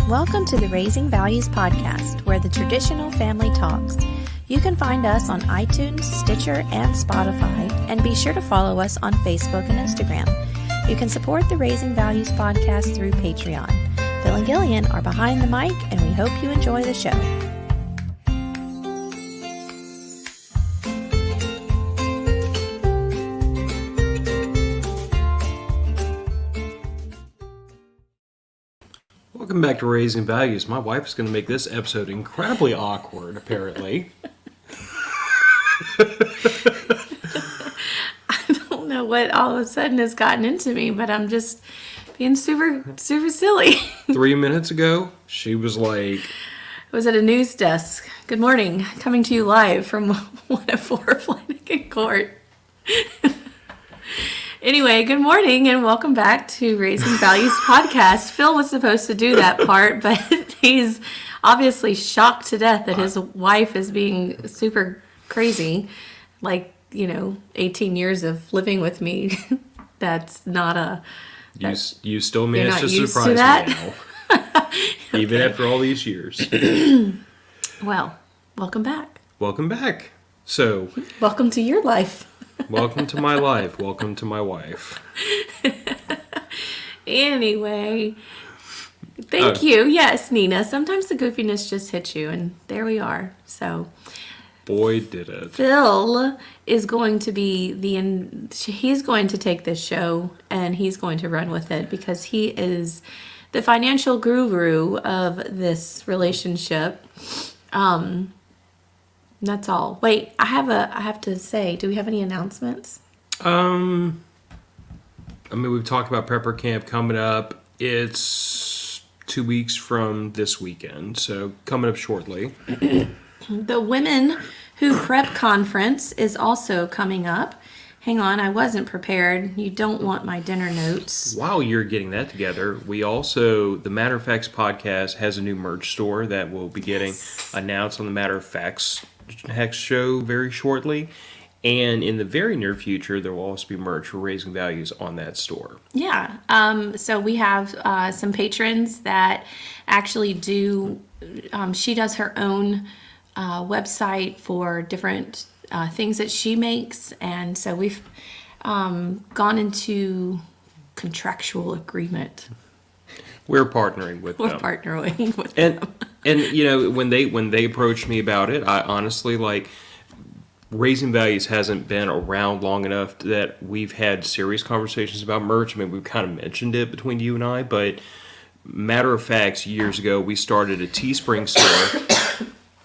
Welcome to the Raising Values podcast, where the traditional family talks. You can find us on iTunes, Stitcher, and Spotify, and be sure to follow us on Facebook and Instagram. You can support the Raising Values podcast through Patreon. Phil and Gillian are behind the mic, and we hope you enjoy the show. Welcome back to Raising Values. My wife is going to make this episode incredibly awkward, apparently. I don't know what all of a sudden has gotten into me, but I'm just being super silly. 3 minutes ago, she was like... I was at a news desk. Good morning. Coming to you live from 104 Flanagan Court. Anyway, good morning and welcome back to Raising Values podcast. Phil was supposed to do that part, but he's obviously shocked to death that his wife is being super crazy. Like, 18 years of living with me. That's not a... You still managed to surprise me now. Even after all these years. Well, welcome back. Welcome back. So... Welcome to your life. Welcome to my life. Welcome to my wife. Anyway, thank you. Yes, Nina. Sometimes the goofiness just hits you, and there we are. So, boy, did it. Phil is going to be he's going to take this show, and he's going to run with it because he is the financial guru of this relationship. That's all. Wait, I have to say, do we have any announcements? We've talked about Prepper Camp coming up. It's 2 weeks from this weekend, so coming up shortly. The Women Who Prep Conference is also coming up. Hang on, I wasn't prepared. You don't want my dinner notes. While you're getting that together, we also, the Matter of Facts podcast has a new merch store that will be getting announced on the Matter of Facts Hex show very shortly. And in the very near future, there will also be merch for Raising Values on that store. Yeah. So we have some patrons that actually do, she does her own website for different things that she makes. And so we've gone into contractual agreement. We're partnering with them. We're partnering with them. And when they approached me about it, I honestly, Raising Values hasn't been around long enough that we've had serious conversations about merch. We've kind of mentioned it between you and I, but matter of fact, years ago, we started a Teespring store.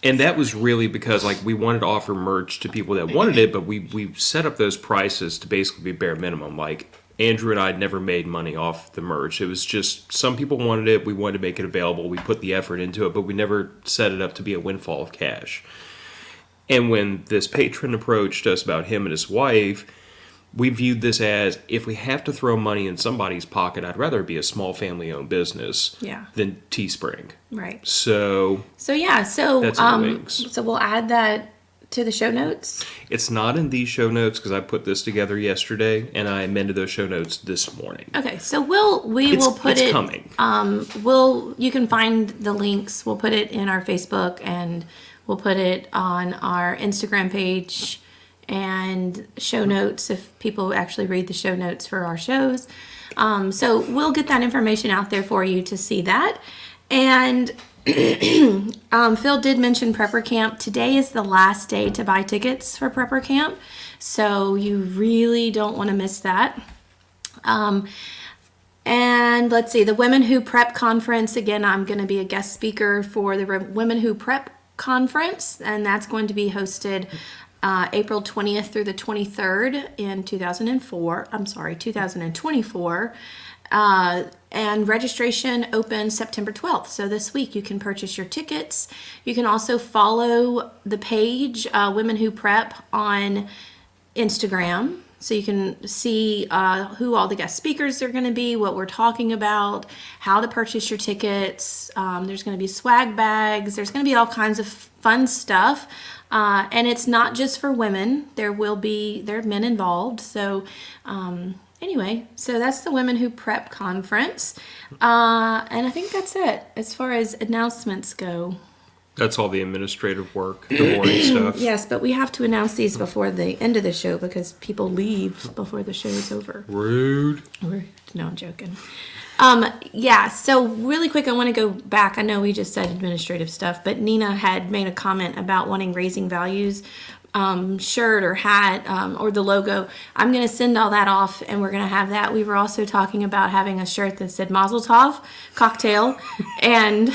And that was really because, we wanted to offer merch to people that wanted it, but we set up those prices to basically be bare minimum. Andrew and I had never made money off the merch. It was just some people wanted it. We wanted to make it available. We put the effort into it, but we never set it up to be a windfall of cash. And when this patron approached us about him and his wife, we viewed this as, if we have to throw money in somebody's pocket, I'd rather it be a small family-owned business than Teespring. Right. So that's in the wings. So we'll add that to the show notes? It's not in these show notes because I put this together yesterday and I amended those show notes this morning. Okay, so we will put it. It's coming. You can find the links. We'll put it in our Facebook and we'll put it on our Instagram page and show notes if people actually read the show notes for our shows. So we'll get that information out there for you to see that. And Phil did mention Prepper Camp. Today is the last day to buy tickets for Prepper Camp, so you really don't want to miss that. And let's see, the Women Who Prep Conference. Again, I'm going to be a guest speaker for the Women Who Prep Conference, and that's going to be hosted April 20th through the 23rd in 2024. And registration opens September 12th. So this week you can purchase your tickets. You can also follow the page, Women Who Prep, on Instagram. So you can see who all the guest speakers are going to be, what we're talking about, how to purchase your tickets. There's going to be swag bags. There's going to be all kinds of fun stuff. And it's not just for women. There are men involved. So anyway, so that's the Women Who Prep Conference. And I think that's it as far as announcements go. That's all the administrative work, the boring stuff. Yes, but we have to announce these before the end of the show because people leave before the show is over. Rude. No, I'm joking. Yeah, so really quick, I want to go back. I know we just said administrative stuff, but Nina had made a comment about wanting Raising Values shirt or hat or the logo. I'm going to send all that off and we're going to have that. We were also talking about having a shirt that said Mazel Tov, cocktail, and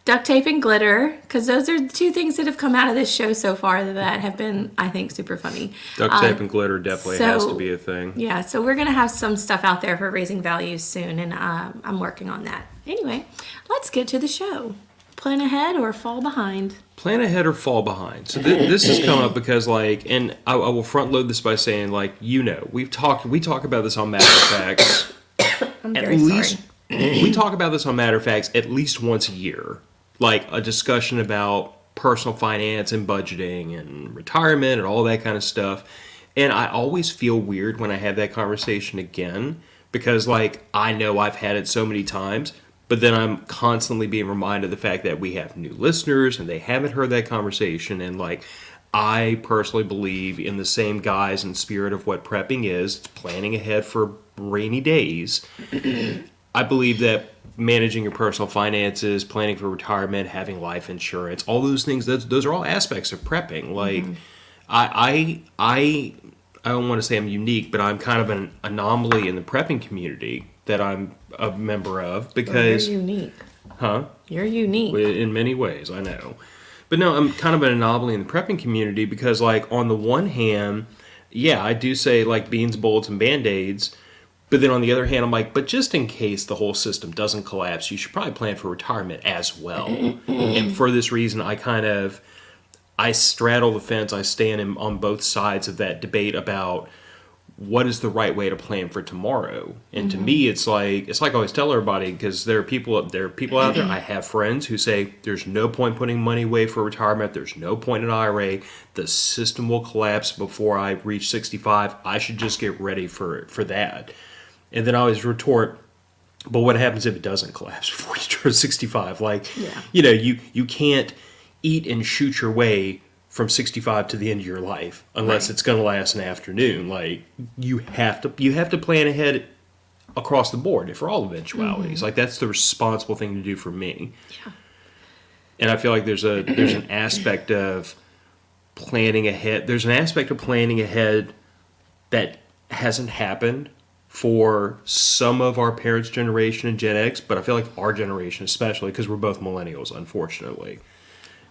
duct tape and glitter, because those are the two things that have come out of this show so far that have been, I think, super funny. Duct tape and glitter definitely has to be a thing. Yeah, so we're going to have some stuff out there for Raising Values soon, and I'm working on that. Anyway, let's get to the show. Plan ahead or fall behind? Plan ahead or fall behind. So this has come up because, like, and I will front load this by saying, like, we talk about this on Matter of Facts. I'm very sorry. We talk about this on Matter of Facts at least once a year. Like a discussion about personal finance and budgeting and retirement and all that kind of stuff. And I always feel weird when I have that conversation again because, like, I know I've had it so many times, but then I'm constantly being reminded of the fact that we have new listeners and they haven't heard that conversation. And, like, I personally believe in the same guise and spirit of what prepping is. It's planning ahead for rainy days. I believe that managing your personal finances, planning for retirement, having life insurance, all those things, those are all aspects of prepping. Like, I don't want to say I'm unique, but I'm kind of an anomaly in the prepping community that I'm a member of because... You're unique. Huh? You're unique. In many ways, I know. But no, I'm kind of an anomaly in the prepping community because, like, on the one hand, yeah, I do say, like, beans, bullets, and Band-Aids. But then on the other hand, I'm like, but just in case the whole system doesn't collapse, you should probably plan for retirement as well. And for this reason, I straddle the fence. I stand on both sides of that debate about what is the right way to plan for tomorrow. And to me, it's like I always tell everybody, because there are people out there. I have friends who say there's no point putting money away for retirement. There's no point in IRA. The system will collapse before I reach 65. I should just get ready for that. And then I always retort, but what happens if it doesn't collapse before you turn 65? Like, you can't eat and shoot your way from 65 to the end of your life unless it's going to last an afternoon. Like, you have to plan ahead across the board for all eventualities. Like, that's the responsible thing to do for me. Yeah. And I feel like there's an aspect of planning ahead. There's an aspect of planning ahead that hasn't happened for some of our parents' generation and Gen X, but I feel like our generation especially, because we're both millennials, unfortunately.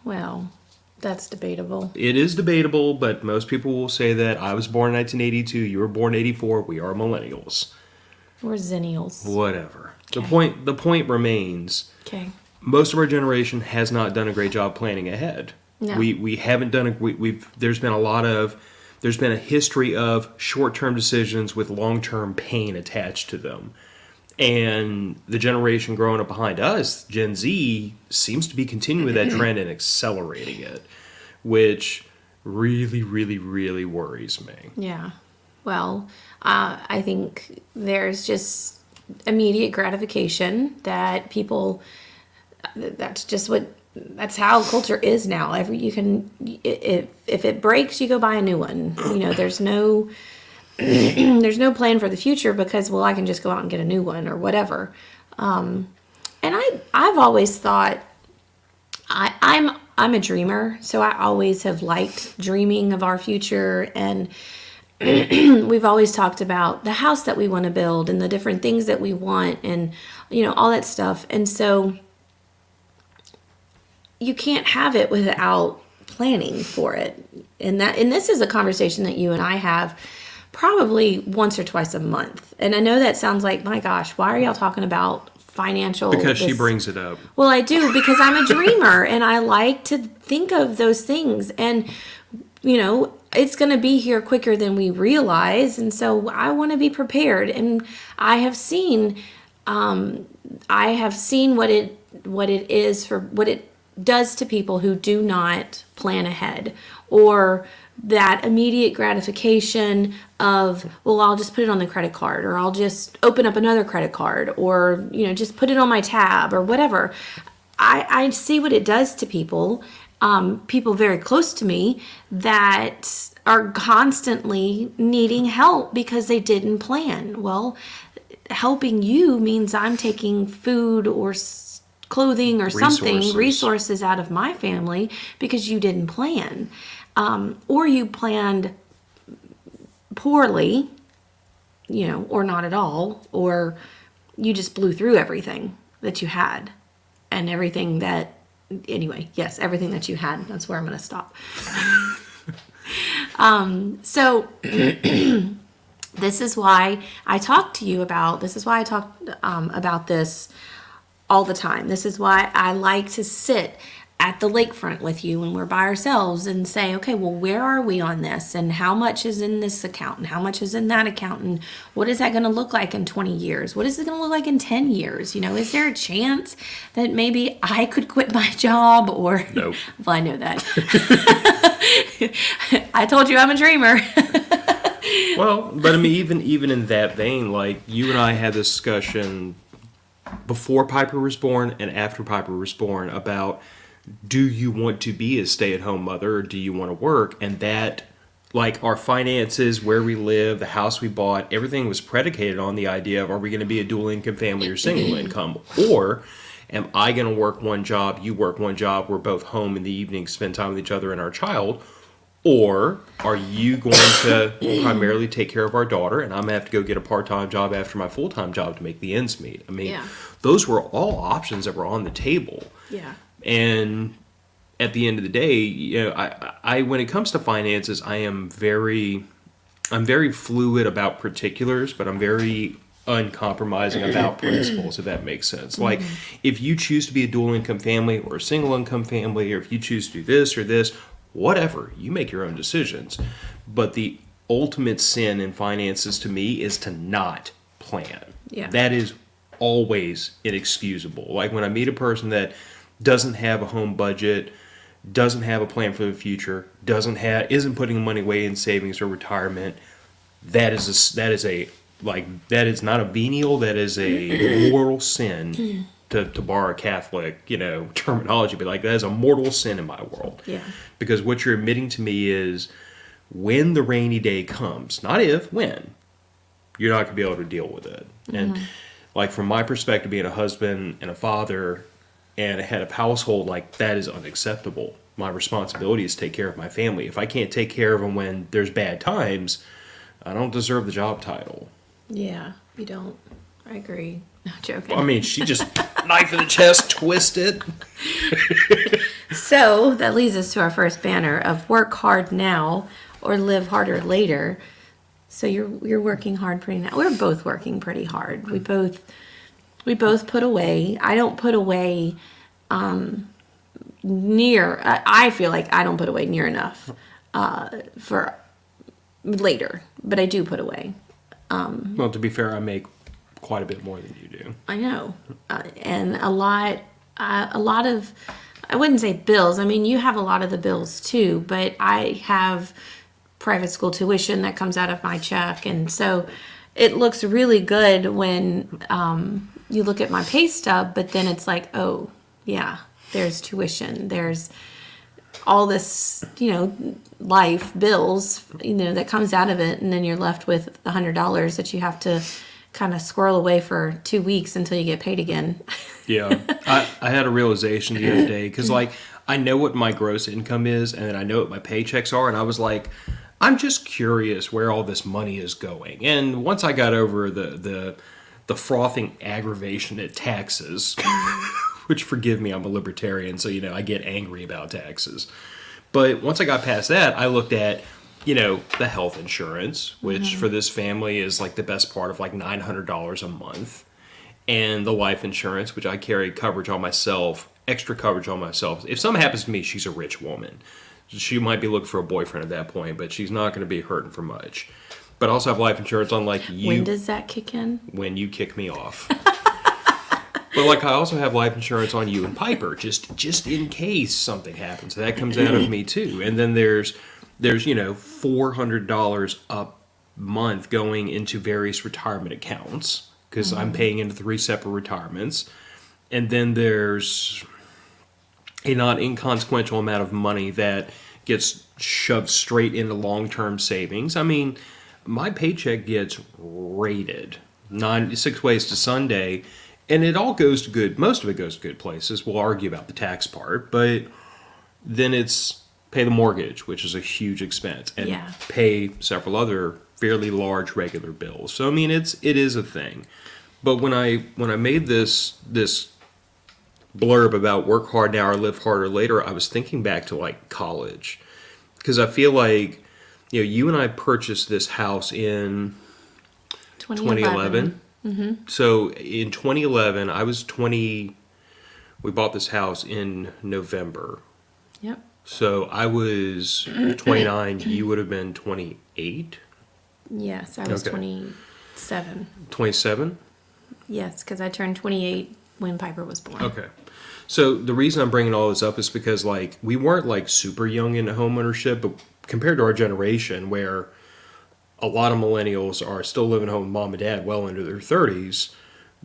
Well, that's debatable. It is debatable, but most people will say that I was born in 1982, you were born in 84, we are millennials. We're zennials. Whatever. Okay. The point remains, Okay. most of our generation has not done a great job planning ahead. No. We haven't done there's been a history of short-term decisions with long-term pain attached to them. And the generation growing up behind us, Gen Z, seems to be continuing that trend and accelerating it, which really, really, really worries me. Yeah. Well, I think there's just immediate gratification that people, that's how culture is now. If it breaks, you go buy a new one. There's no plan for the future because, well, I can just go out and get a new one or whatever. And I've always thought I'm a dreamer, so I always have liked dreaming of our future, and we've always talked about the house that we want to build and the different things that we want, and all that stuff. And so you can't have it without planning for it. And this is a conversation that you and I have probably once or twice a month. And I know that sounds like, my gosh, why are y'all talking about financial? Because she brings it up. Well, I do, because I'm a dreamer and I like to think of those things. And, it's going to be here quicker than we realize. And so I want to be prepared. And I have seen what it does to people who do not plan ahead or that immediate gratification of, well, I'll just put it on the credit card, or I'll just open up another credit card, or, just put it on my tab or whatever. I see what it does to people, people very close to me that are constantly needing help because they didn't plan. Well, helping you means I'm taking food or clothing or something, resources out of my family because you didn't plan. Or you planned poorly, or not at all, or you just blew through everything that you had. And everything that, everything that you had. That's where I'm going to stop. So this is why I talk to you about, this is why I talk about this all the time. This is why I like to sit at the lakefront with you when we're by ourselves and say, okay, well, where are we on this? And how much is in this account? And how much is in that account? And what is that going to look like in 20 years? What is it going to look like in 10 years? Is there a chance that maybe I could quit my job? Or, nope. Well, I know that. I told you I'm a dreamer. Well, but I mean, even in that vein, like you and I had this discussion before Piper was born and after Piper was born about, do you want to be a stay-at-home mother or do you want to work? And that, like, our finances, where we live, the house we bought, everything was predicated on the idea of, are we going to be a dual-income family or single income? Or am I going to work one job, you work one job, we're both home in the evening, spend time with each other and our child? Or are you going to primarily take care of our daughter and I'm going to have to go get a part-time job after my full-time job to make the ends meet? I mean, those were all options that were on the table. Yeah. And at the end of the day, I when it comes to finances, I'm very fluid about particulars, but I'm very uncompromising about principles, if that makes sense. Like, if you choose to be a dual income family or a single income family, or if you choose to do this or this, whatever, you make your own decisions. But the ultimate sin in finances to me is to not plan. Yeah. That is always inexcusable. Like when I meet a person that doesn't have a home budget, doesn't have a plan for the future, isn't putting money away in savings or retirement, that is not a venial, that is a mortal sin. To borrow a Catholic, terminology, but like that is a mortal sin in my world. Yeah. Because what you're admitting to me is, when the rainy day comes, not if, when, you're not going to be able to deal with it. And like from my perspective, being a husband and a father and a head of household, like that is unacceptable. My responsibility is to take care of my family. If I can't take care of them when there's bad times, I don't deserve the job title. Yeah, you don't. I agree. No, joking. I mean, she just knife in the chest, twisted. So that leads us to our first banner of work hard now or live harder later. So you're working hard pretty now. We're both working pretty hard. We both put away. I don't put away I feel like I don't put away near enough for later, but I do put away. Well, to be fair, I make quite a bit more than you do. I know. And a lot of, I wouldn't say bills. I mean, you have a lot of the bills too, but I have private school tuition that comes out of my check. And so it looks really good when you look at my pay stub, but then it's like, oh, yeah, there's tuition. There's all this, life bills, that comes out of it. And then you're left with $100 that you have to kind of squirrel away for 2 weeks until you get paid again. Yeah. I had a realization the other day because, I know what my gross income is and then I know what my paychecks are. And I was like, I'm just curious where all this money is going. And once I got over the frothing aggravation at taxes, which, forgive me, I'm a libertarian, so, I get angry about taxes. But once I got past that, I looked at, the health insurance, which for this family is like the best part of like $900 a month. And the life insurance, which I carry coverage on myself, extra coverage on myself. If something happens to me, she's a rich woman. She might be looking for a boyfriend at that point, but she's not going to be hurting for much. But I also have life insurance on like you. When does that kick in? When you kick me off. But I also have life insurance on you and Piper, just in case something happens. That comes out of me too. And then there's there's, $400 a month going into various retirement accounts because I'm paying into 3 separate retirements. And then there's a not inconsequential amount of money that gets shoved straight into long-term savings. I mean, my paycheck gets rated 6 ways to Sunday, and it all goes to good. Most of it goes to good places. We'll argue about the tax part, but then it's pay the mortgage, which is a huge expense, and pay several other fairly large regular bills. So I mean, it is a thing. But when I made this blurb about work hard now or live harder later, I was thinking back to like college, because I feel like you and I purchased this house in 2011. Mm-hmm. So in 2011, I was 20. We bought this house in November. Yep. So I was 29. You would have been 28. Yes, I was 27. 27? Yes, because I turned 28 when Piper was born. Okay. So the reason I'm bringing all this up is because like we weren't like super young into homeownership, but compared to our generation where a lot of millennials are still living home with mom and dad well into their 30s,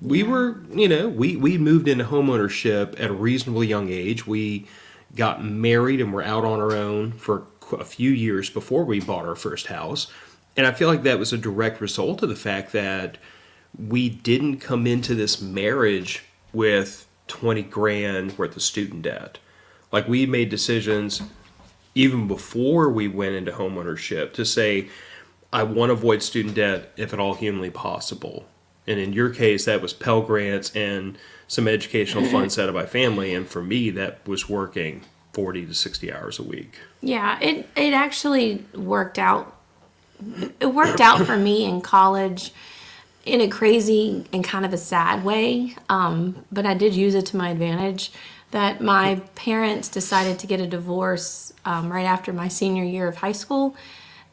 we were, we moved into homeownership at a reasonably young age. We got married and were out on our own for a few years before we bought our first house. And I feel like that was a direct result of the fact that we didn't come into this marriage with 20 grand worth of student debt. Like we made decisions even before we went into homeownership to say, I want to avoid student debt if at all humanly possible. And in your case, that was Pell Grants and some educational funds set up by family. And for me, that was working 40 to 60 hours a week. Yeah, it actually worked out. It worked out for me in college in a crazy and kind of a sad way. But I did use it to my advantage. That my parents decided to get a divorce right after my senior year of high school.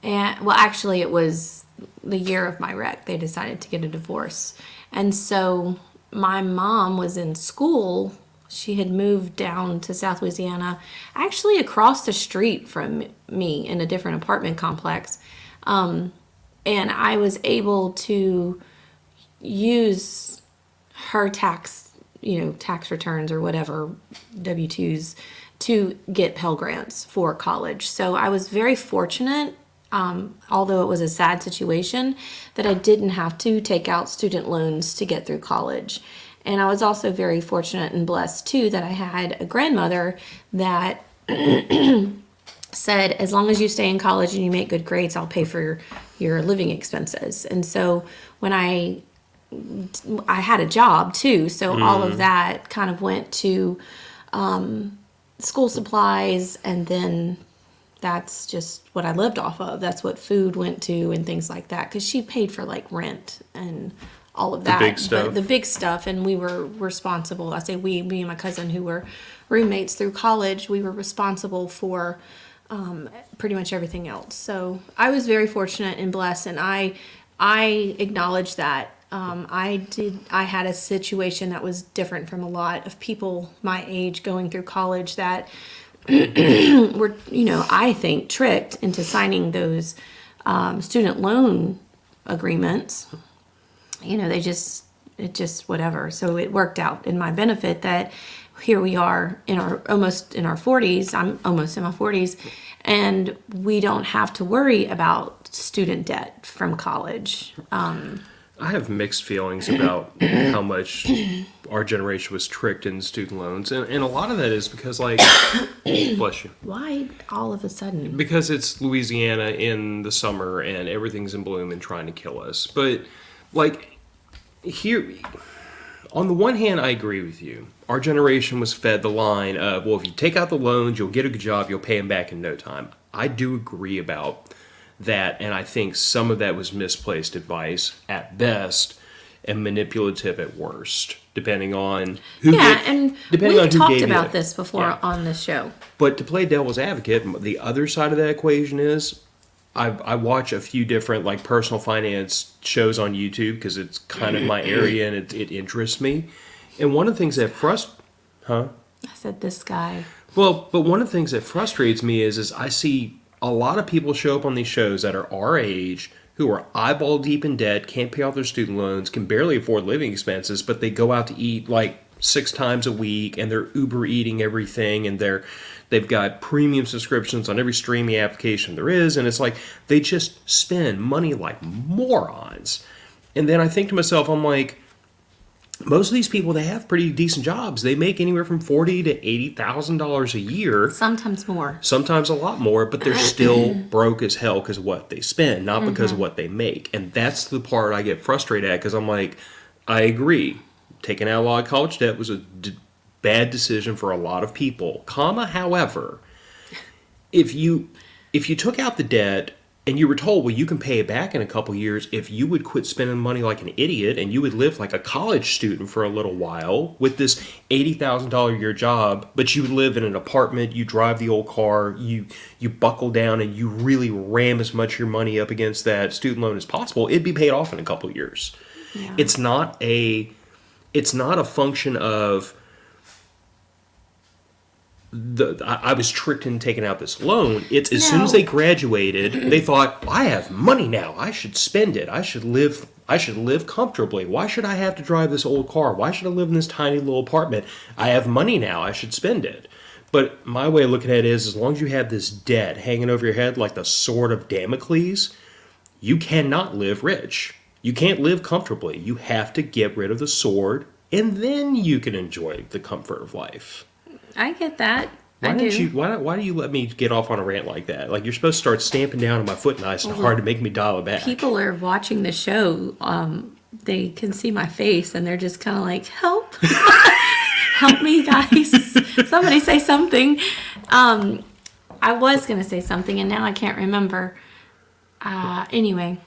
And well, actually, it was the year of my rec. They decided to get a divorce. And so my mom was in school. She had moved down to South Louisiana, actually across the street from me in a different apartment complex. And I was able to use her tax returns or whatever, W-2s, to get Pell Grants for college. So I was very fortunate, although it was a sad situation, that I didn't have to take out student loans to get through college. And I was also very fortunate and blessed, too, that I had a grandmother that said, as long as you stay in college and you make good grades, I'll pay for your living expenses. And so when I had a job, too, so all of that kind of went to school supplies, and then that's just what I lived off of. That's what food went to and things like that, because she paid for like rent and all of that. The big stuff. But the big stuff, and we were responsible. I say we, me and my cousin who were roommates through college, we were responsible for pretty much everything else. So I was very fortunate and blessed, and I acknowledge that. I had a situation that was different from a lot of people my age going through college that were, I think, tricked into signing those student loan agreements. It just whatever. So it worked out in my benefit that here we are almost in our 40s. I'm almost in my 40s, and we don't have to worry about student debt from college. I have mixed feelings about how much our generation was tricked in student loans. And a lot of that is because, like, bless you. Why all of a sudden? Because it's Louisiana in the summer and everything's in bloom and trying to kill us. But, like, here, on the one hand, I agree with you. Our generation was fed the line of, well, if you take out the loans, you'll get a good job, you'll pay them back in no time. I do agree about that, and I think some of that was misplaced advice at best and manipulative at worst, depending on who and we've talked about this before on the show. But to play devil's advocate, the other side of that equation is I watch a few different like personal finance shows on YouTube because it's kind of my area and it interests me. And one of the things that I said this guy. Well, but one of the things that frustrates me is I see a lot of people show up on these shows that are our age who are eyeball deep in debt, can't pay off their student loans, can barely afford living expenses, but they go out to eat like 6 times a week, and they're Uber eating everything, and they've got premium subscriptions on every streaming application there is, and it's like they just spend money like morons. And then I think to myself, I'm like, most of these people, they have pretty decent jobs. They make anywhere from $40,000 to $80,000 a year. Sometimes more. Sometimes a lot more, but they're still broke as hell because of what they spend, not because of what they make. And that's the part I get frustrated at, because I'm like, I agree. Taking out a lot of college debt was a bad decision for a lot of people. However, if you took out the debt and you were told, well, you can pay it back in a couple years if you would quit spending money like an idiot and you would live like a college student for a little while with this $80,000 a year job, but you would live in an apartment, you drive the old car, you buckle down and you really ram as much of your money up against that student loan as possible, it'd be paid off in a couple years. Yeah. It's not a function of I was tricked into taking out this loan. It's as soon as they graduated, they thought, well, I have money now. I should spend it. I should live comfortably. Why should I have to drive this old car? Why should I live in this tiny little apartment? I have money now. I should spend it. But my way of looking at it is, as long as you have this debt hanging over your head like the sword of Damocles, you cannot live rich. You can't live comfortably. You have to get rid of the sword, and then you can enjoy the comfort of life. I get that. Why do you let me get off on a rant like that? Like, you're supposed to start stamping down on my foot nice and hard to make me dial it back. People are watching the show. They can see my face, and they're just kind of like, help. Help me, guys. Somebody say something. I was going to say something, and now I can't remember. Anyway,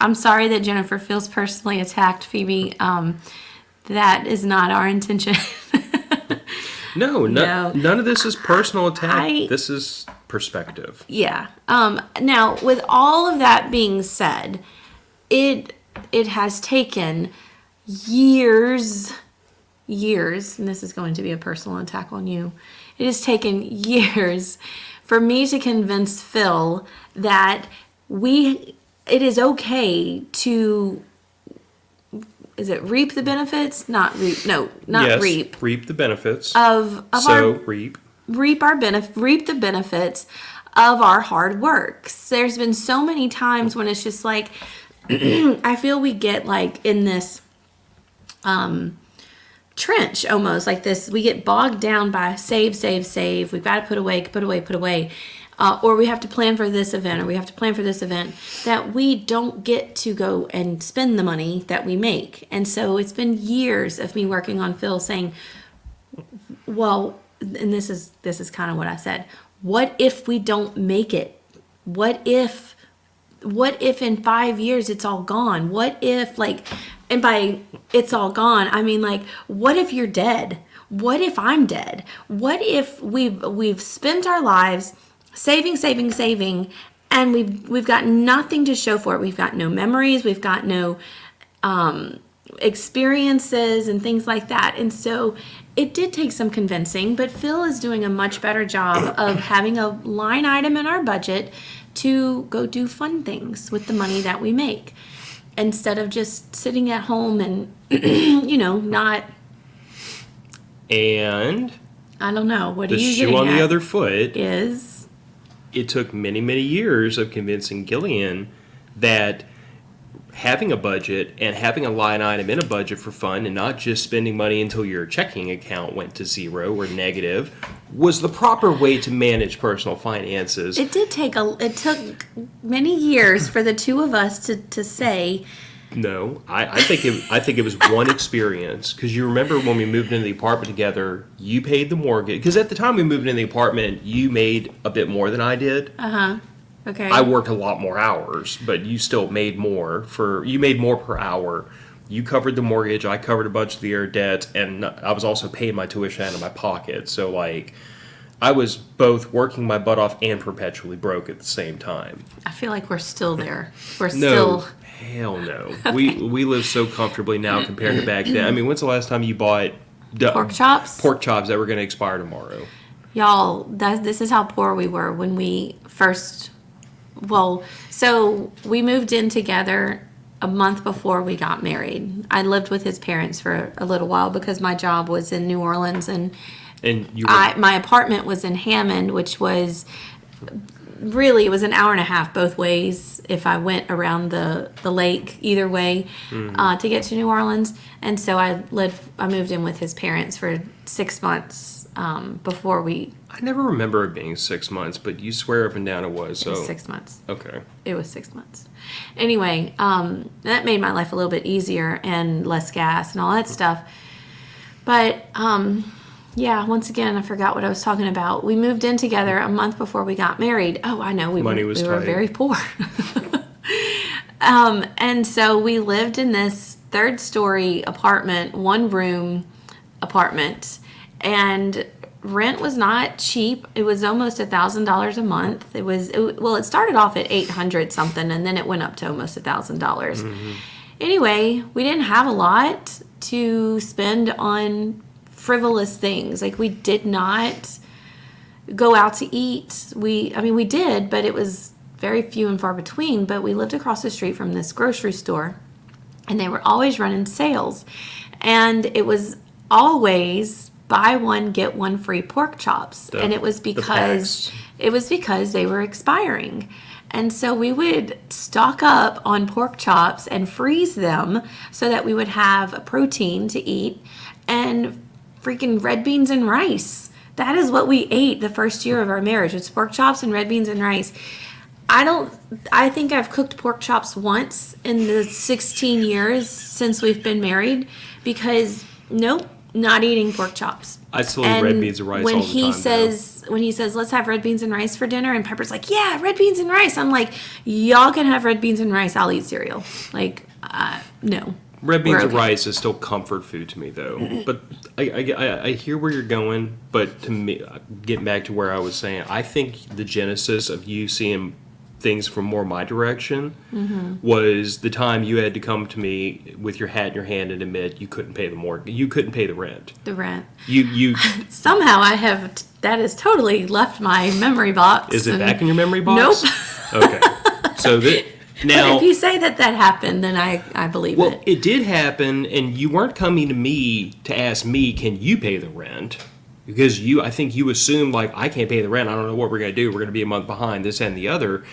I'm sorry that Jennifer feels personally attacked, Phoebe. That is not our intention. No, none of this is personal attack. This is perspective. Yeah. Now, with all of that being said, it has taken years, and this is going to be a personal attack on you. It has taken years for me to convince Phil that it is okay to... Is it reap the benefits? Not reap. No, not yes, reap. Reap the benefits of reap the benefits of our hard work. There's been so many times when it's just like I feel we get like in this trench almost like this. We get bogged down by save. We've got to put away. Or we have to plan for this event, or we have to plan for this event, that we don't get to go and spend the money that we make. And so it's been years of me working on Phil saying, well, and this is kind of what I said, what if we don't make it? What if in 5 years it's all gone? What if, like, and by it's all gone, I mean, like, what if you're dead? What if I'm dead? What if we've spent our lives saving, and we've got nothing to show for it. We've got no memories. We've got no experiences and things like that. And so it did take some convincing, but Phil is doing a much better job of having a line item in our budget to go do fun things with the money that we make, instead of just sitting at home and, not... And... I don't know. What are you getting at? The shoe on the other foot is... It took many, many years of convincing Gillian that having a budget and having a line item in a budget for fun and not just spending money until your checking account went to zero or negative was the proper way to manage personal finances. It took many years for the two of us to say... No, I think it was one experience, because you remember when we moved into the apartment together, you paid the mortgage, because at the time we moved into the apartment, you made a bit more than I did. Okay. I worked a lot more hours, but you still made more you made more per hour. You covered the mortgage, I covered a bunch of the other debts, and I was also paying my tuition out of my pocket. So, like, I was both working my butt off and perpetually broke at the same time. I feel like we're still there. Hell no. Okay. We live so comfortably now compared to back then. I mean, when's the last time you bought pork chops? Pork chops that were going to expire tomorrow. Y'all, this is how poor we were when we first, well, so we moved in together a month before we got married. I lived with his parents for a little while because my job was in New Orleans, and my apartment was in Hammond, which was really, it was an hour and a half both ways if I went around the lake either way to get to New Orleans. And so I moved in with his parents for 6 months before we... I never remember it being 6 months, but you swear up and down it was. So. It was 6 months. Okay. It was 6 months. Anyway, that made my life a little bit easier and less gas and all that stuff. But... yeah, once again, I forgot what I was talking about. We moved in together a month before we got married. Oh, I know. We were very poor. And so we lived in this 3rd-story apartment, 1-room apartment. And rent was not cheap. It was almost $1,000 a month. It started off at $800 something, and then it went up to almost $1,000. Mm-hmm. Anyway, we didn't have a lot to spend on frivolous things. Like, we did not go out to eat. We did, but it was very few and far between. But we lived across the street from this grocery store, and they were always running sales. And it was always buy one, get one free pork chops. And it was because they were expiring. And so we would stock up on pork chops and freeze them so that we would have a protein to eat. And freaking red beans and rice. That is what we ate the first year of our marriage. It's pork chops and red beans and rice. I think I've cooked pork chops once in the 16 years since we've been married, because nope, not eating pork chops. I still eat red beans and rice all the time. When he says, let's have red beans and rice for dinner, and Pepper's like, yeah, red beans and rice. I'm like, y'all can have red beans and rice. I'll eat cereal. Like, no. Red beans and rice is still comfort food to me, though. But I hear where you're going. But to me, getting back to where I was saying, I think the genesis of you seeing things from more my direction was the time you had to come to me with your hat in your hand and admit you couldn't pay you couldn't pay the rent. The rent. You somehow that has totally left my memory box. Is it back in your memory box? Nope. Okay. So now, but if you say that happened, then I believe it. Well, it did happen, and you weren't coming to me to ask me, can you pay the rent? Because I think you assumed, like, I can't pay the rent. I don't know what we're going to do. We're going to be a month behind, this and the other.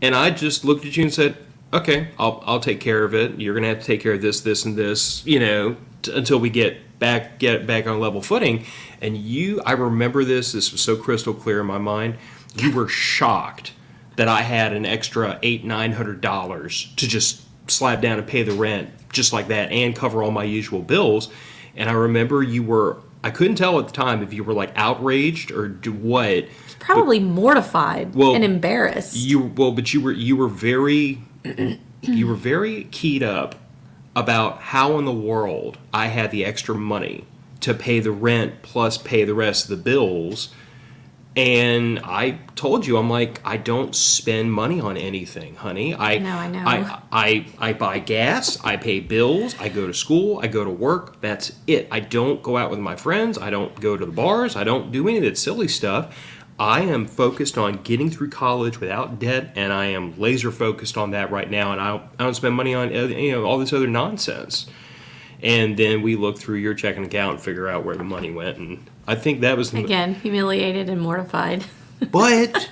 And I just looked at you and said, okay, I'll take care of it. You're going to have to take care of this, and this, until we get back on level footing. And I remember this was so crystal clear in my mind. You were shocked that I had an extra $800-900 to just slap down and pay the rent just like that and cover all my usual bills. And I remember I couldn't tell at the time if you were like outraged or what. Probably mortified and embarrassed. But you were very keyed up about how in the world I had the extra money to pay the rent plus pay the rest of the bills. And I told you, I'm like, I don't spend money on anything, honey. I know. I buy gas, I pay bills, I go to school, I go to work. That's it. I don't go out with my friends. I don't go to the bars. I don't do any of that silly stuff. I am focused on getting through college without debt, and I am laser focused on that right now. And I don't spend money on all this other nonsense. And then we look through your checking account and figure out where the money went. And I think that was... Again, humiliated and mortified. But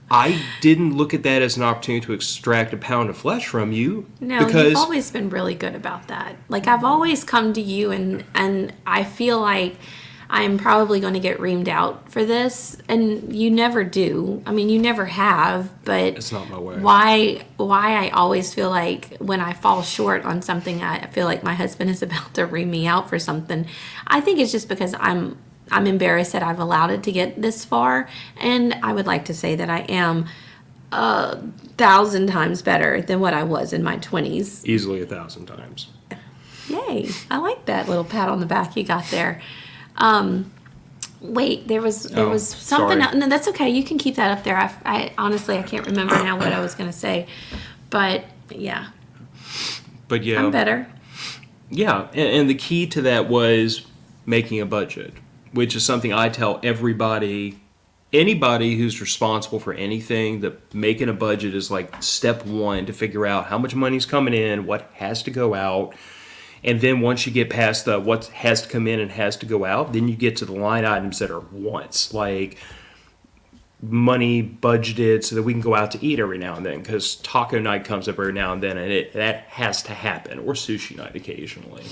I didn't look at that as an opportunity to extract a pound of flesh from you. No, you've always been really good about that. Like, I've always come to you and I feel like I'm probably going to get reamed out for this. And you never do. I mean, you never have, but... It's not my way. Why I always feel like when I fall short on something, I feel like my husband is about to ream me out for something. I think it's just because I'm embarrassed that I've allowed it to get this far. And I would like to say that I am 1,000 times better than what I was in my 20s. Easily 1,000 times. Yay. I like that little pat on the back you got there. Wait, there was something sorry. else. No, that's okay. You can keep that up there. I honestly, I can't remember now what I was going to say, but yeah. But yeah. I'm better. Yeah. And the key to that was making a budget. which is something I tell everybody. Anybody who's responsible for anything, that making a budget is like step one to figure out how much money's coming in, what has to go out. And then once you get past the what has to come in and has to go out, then you get to the line items that are wants, like money budgeted so that we can go out to eat every now and then, because taco night comes up every now and then, and that has to happen, or sushi night occasionally.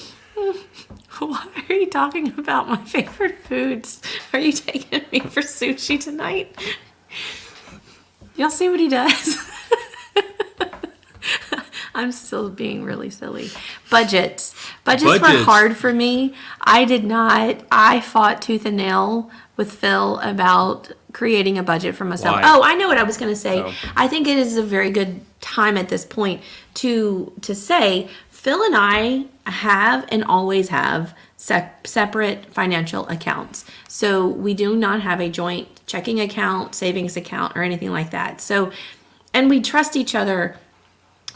Why are you talking about my favorite foods? Are you taking me for sushi tonight? Y'all see what he does? I'm still being really silly. Budgets were hard for me. I fought tooth and nail with Phil about creating a budget for myself. Why? Oh, I know what I was going to say. Oh. I think it is a very good time at this point to say Phil and I have and always have separate financial accounts. So we do not have a joint checking account, savings account, or anything like that. So, and we trust each other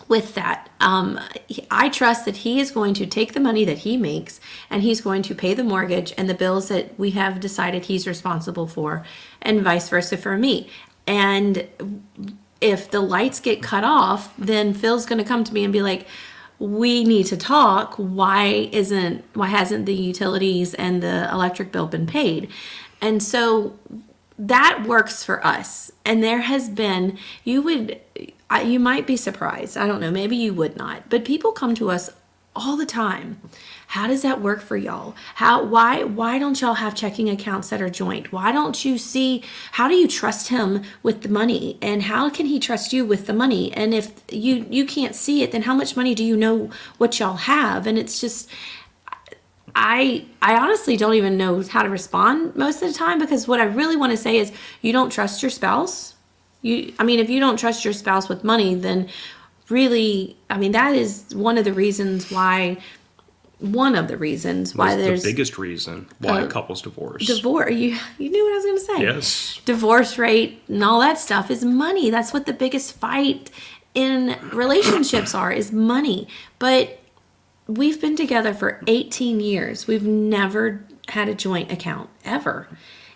with that. I trust that he is going to take the money that he makes and he's going to pay the mortgage and the bills that we have decided he's responsible for, and vice versa for me. And if the lights get cut off, then Phil's going to come to me and be like, we need to talk. Why hasn't the utilities and the electric bill been paid? And so that works for us. And there has been, you might be surprised. I don't know, maybe you would not. But people come to us all the time. How does that work for y'all? Why don't y'all have checking accounts that are joint? Why don't you see, how do you trust him with the money? And how can he trust you with the money? And if you can't see it, then how much money do you know what y'all have? And it's just, I honestly don't even know how to respond most of the time, because what I really want to say is you don't trust your spouse. If you don't trust your spouse with money, then really, that is one of the reasons why there's the biggest reason why couples divorce. Divorce. You knew what I was going to say. Yes. Divorce rate and all that stuff is money. That's what the biggest fight in relationships is money. But we've been together for 18 years. We've never had a joint account ever.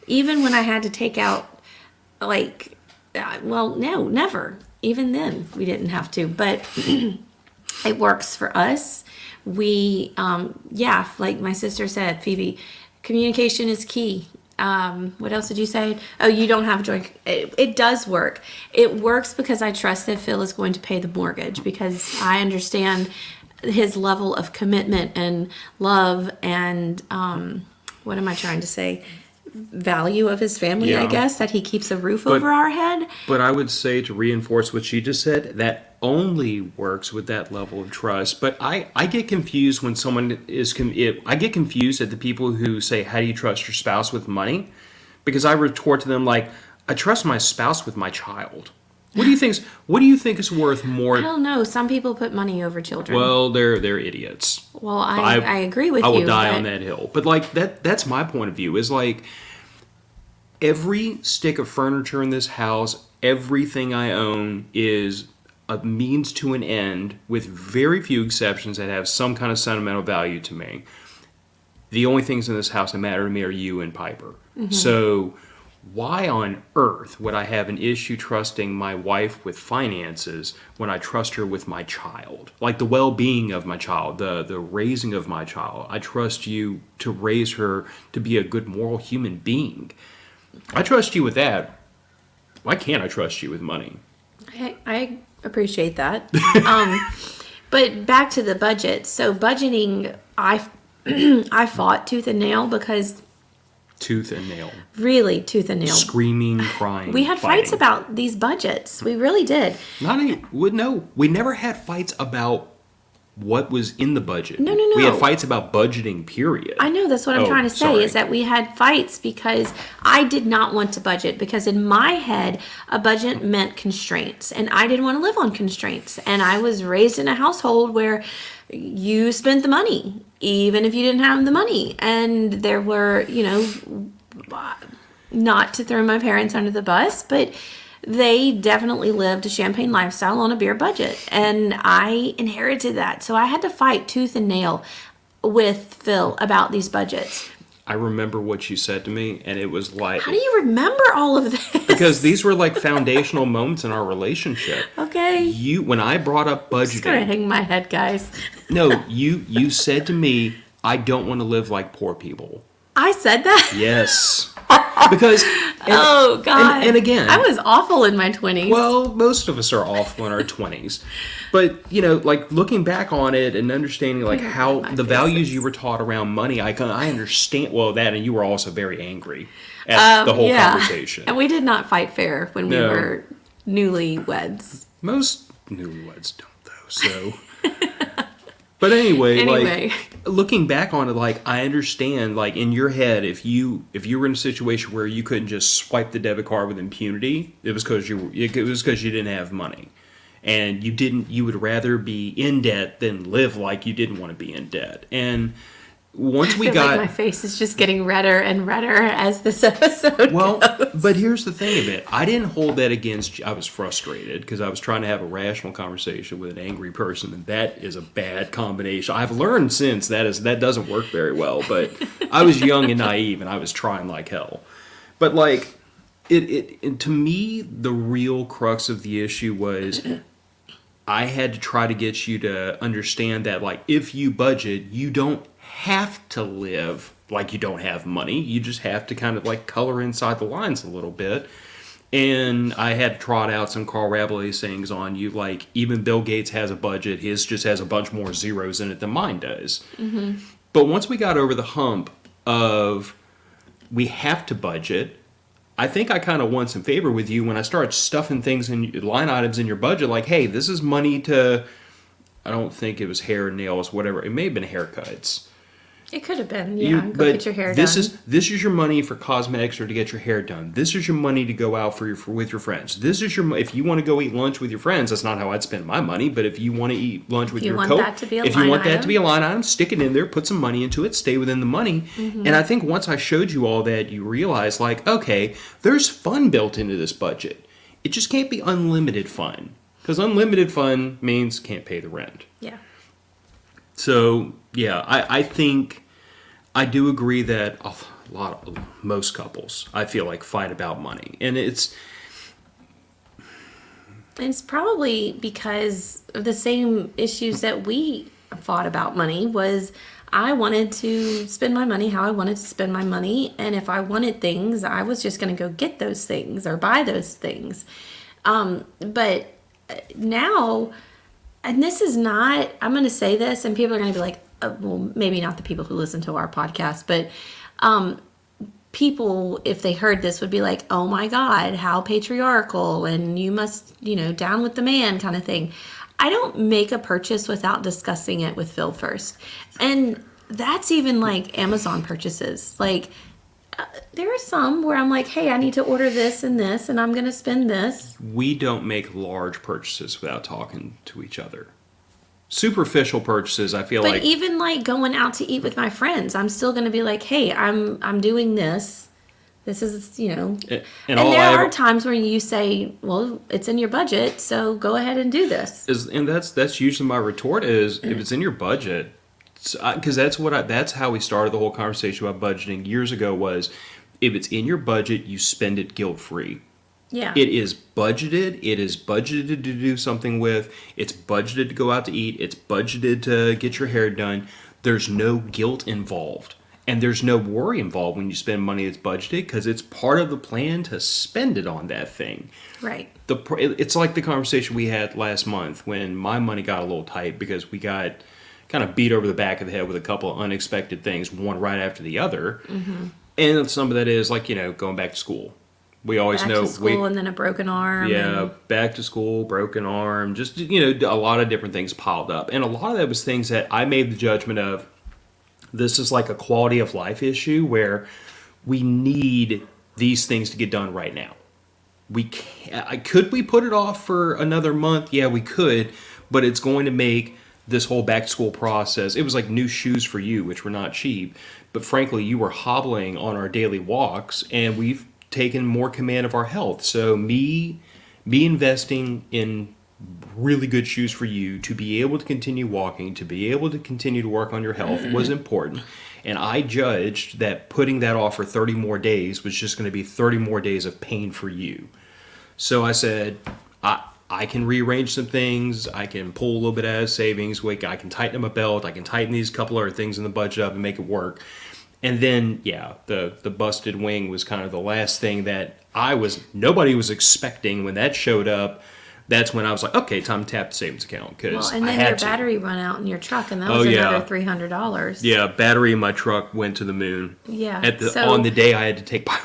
Even when I had to take out no, never. Even then, we didn't have to. But it works for us. We, like my sister said, Phoebe, communication is key. What else did you say? Oh, you don't have joint. It does work. It works because I trust that Phil is going to pay the mortgage, because I understand his level of commitment and love and, what am I trying to say? Value of his family, I guess, that he keeps a roof over our head. But I would say, to reinforce what she just said, that only works with that level of trust. But I get confused when someone I get confused at the people who say, how do you trust your spouse with money? Because I retort to them like, I trust my spouse with my child. What do you think is worth more? I don't know. Some people put money over children. Well, they're idiots. Well, I agree with you. I will die on that hill. But that's my point of view, is like, every stick of furniture in this house, everything I own is a means to an end, with very few exceptions that have some kind of sentimental value to me. The only things in this house that matter to me are you and Piper. Mm-hmm. So why on earth would I have an issue trusting my wife with finances when I trust her with my child? Like the well-being of my child, the raising of my child. I trust you to raise her to be a good moral human being. I trust you with that. Why can't I trust you with money? I appreciate that. But back to the budget. So budgeting, I fought tooth and nail because... Tooth and nail. Really, tooth and nail. Screaming, crying, we had fighting. Fights about these budgets. We really did. We never had fights about what was in the budget. No. We had fights about budgeting, period. I know, that's what I'm trying to say, is that we had fights because I did not want to budget, because in my head, a budget meant constraints, and I didn't want to live on constraints. And I was raised in a household where you spent the money, even if you didn't have the money. And there were, not to throw my parents under the bus, but they definitely lived a champagne lifestyle on a beer budget, and I inherited that. So I had to fight tooth and nail with Phil about these budgets. I remember what you said to me, and it was like... How do you remember all of this? Because these were like foundational moments in our relationship. Okay. When I brought up budgeting... Just gonna hang my head, guys. No, you said to me, I don't want to live like poor people. I said that? Yes. Because... oh, God. And again... I was awful in my 20s. Well, most of us are awful in our 20s. But, like, looking back on it and understanding, like, how the values you were taught around money, I understand, well, that, and you were also very angry at the whole conversation. And we did not fight fair when we were newlyweds. Most newlyweds don't, though, so... But anyway, like, looking back on it, like, I understand, like, in your head, if you were in a situation where you couldn't just swipe the debit card with impunity, it was because you didn't have money. And you would rather be in debt than live like you didn't want to be in debt. And once we got... like my face is just getting redder and redder as this episode goes. But here's the thing of it. I didn't hold that against you. I was frustrated because I was trying to have a rational conversation with an angry person, and that is a bad combination. I've learned since that doesn't work very well, but I was young and naive, and I was trying like hell. But, like, it to me, the real crux of the issue was... I had to try to get you to understand that, like, if you budget, you don't have to live like you don't have money. You just have to kind of, like, color inside the lines a little bit. And I had to trot out some Carl Rabelais sayings on you, like, even Bill Gates has a budget. His just has a bunch more zeros in it than mine does. Mm-hmm. But once we got over the hump of we have to budget, I think I kind of won some favor with you when I started stuffing things in line items in your budget. Like, hey, this is money to, I don't think it was hair, nails, whatever. It may have been haircuts. It could have been, yeah. Go get your hair done. This is your money for cosmetics or to get your hair done. This is your money to go out with your friends. This is if you want to go eat lunch with your friends, that's not how I'd spend my money. But if you want to eat lunch with your coach, if you want that to be a line item, stick it in there, put some money into it, stay within the money. Mm-hmm. And I think once I showed you all that, you realize, like, okay, there's fun built into this budget. It just can't be unlimited fun, because unlimited fun means can't pay the rent. Yeah. So, yeah, I think I do agree that most couples, I feel like, fight about money. And it's probably because of the same issues that we fought about money. Was I wanted to spend my money how I wanted to spend my money. And if I wanted things, I was just going to go get those things or buy those things. But now... And this is not, I'm going to say this, and people are going to be like, well, maybe not the people who listen to our podcast, but people, if they heard this, would be like, oh my God, how patriarchal, and you must, down with the man kind of thing. I don't make a purchase without discussing it with Phil first. And that's even like Amazon purchases. Like, there are some where I'm like, hey, I need to order this, and I'm going to spend this. We don't make large purchases without talking to each other. Superficial purchases, I feel like. But even like going out to eat with my friends, I'm still going to be like, hey, I'm doing this. This is, And there are times where you say, well, it's in your budget, so go ahead and do this. And that's usually my retort is, if it's in your budget, because that's how we started the whole conversation about budgeting years ago, was if it's in your budget, you spend it guilt-free. Yeah. It is budgeted. It is budgeted to do something with. It's budgeted to go out to eat. It's budgeted to get your hair done. There's no guilt involved. And there's no worry involved when you spend money that's budgeted, because it's part of the plan to spend it on that thing. Right. It's like the conversation we had last month when my money got a little tight because we got kind of beat over the back of the head with a couple of unexpected things, one right after the other. Mm-hmm. And some of that is like, going back to school. We always back know to school and then a broken arm. Yeah, back to school, broken arm, just, a lot of different things piled up. And a lot of that was things that I made the judgment of, this is like a quality of life issue where we need these things to get done right now. Could we put it off for another month? Yeah, we could, but it's going to make this whole back to school process. It was like new shoes for you, which were not cheap, but frankly, you were hobbling on our daily walks, and we've taken more command of our health. So me investing in really good shoes for you to be able to continue walking, to be able to continue to work on your health was important. And I judged that putting that off for 30 more days was just going to be 30 more days of pain for you. So I said, I can rearrange some things. I can pull a little bit out of savings. I can tighten up my belt. I can tighten these couple other things in the budget up and make it work. And then, the busted wing was kind of the last thing that nobody was expecting. When that showed up, that's when I was like, okay, time to tap the savings account. Well, and then your battery went out in your truck, and that was another $300. Yeah, battery in my truck went to the moon. Yeah. On the day I had to take my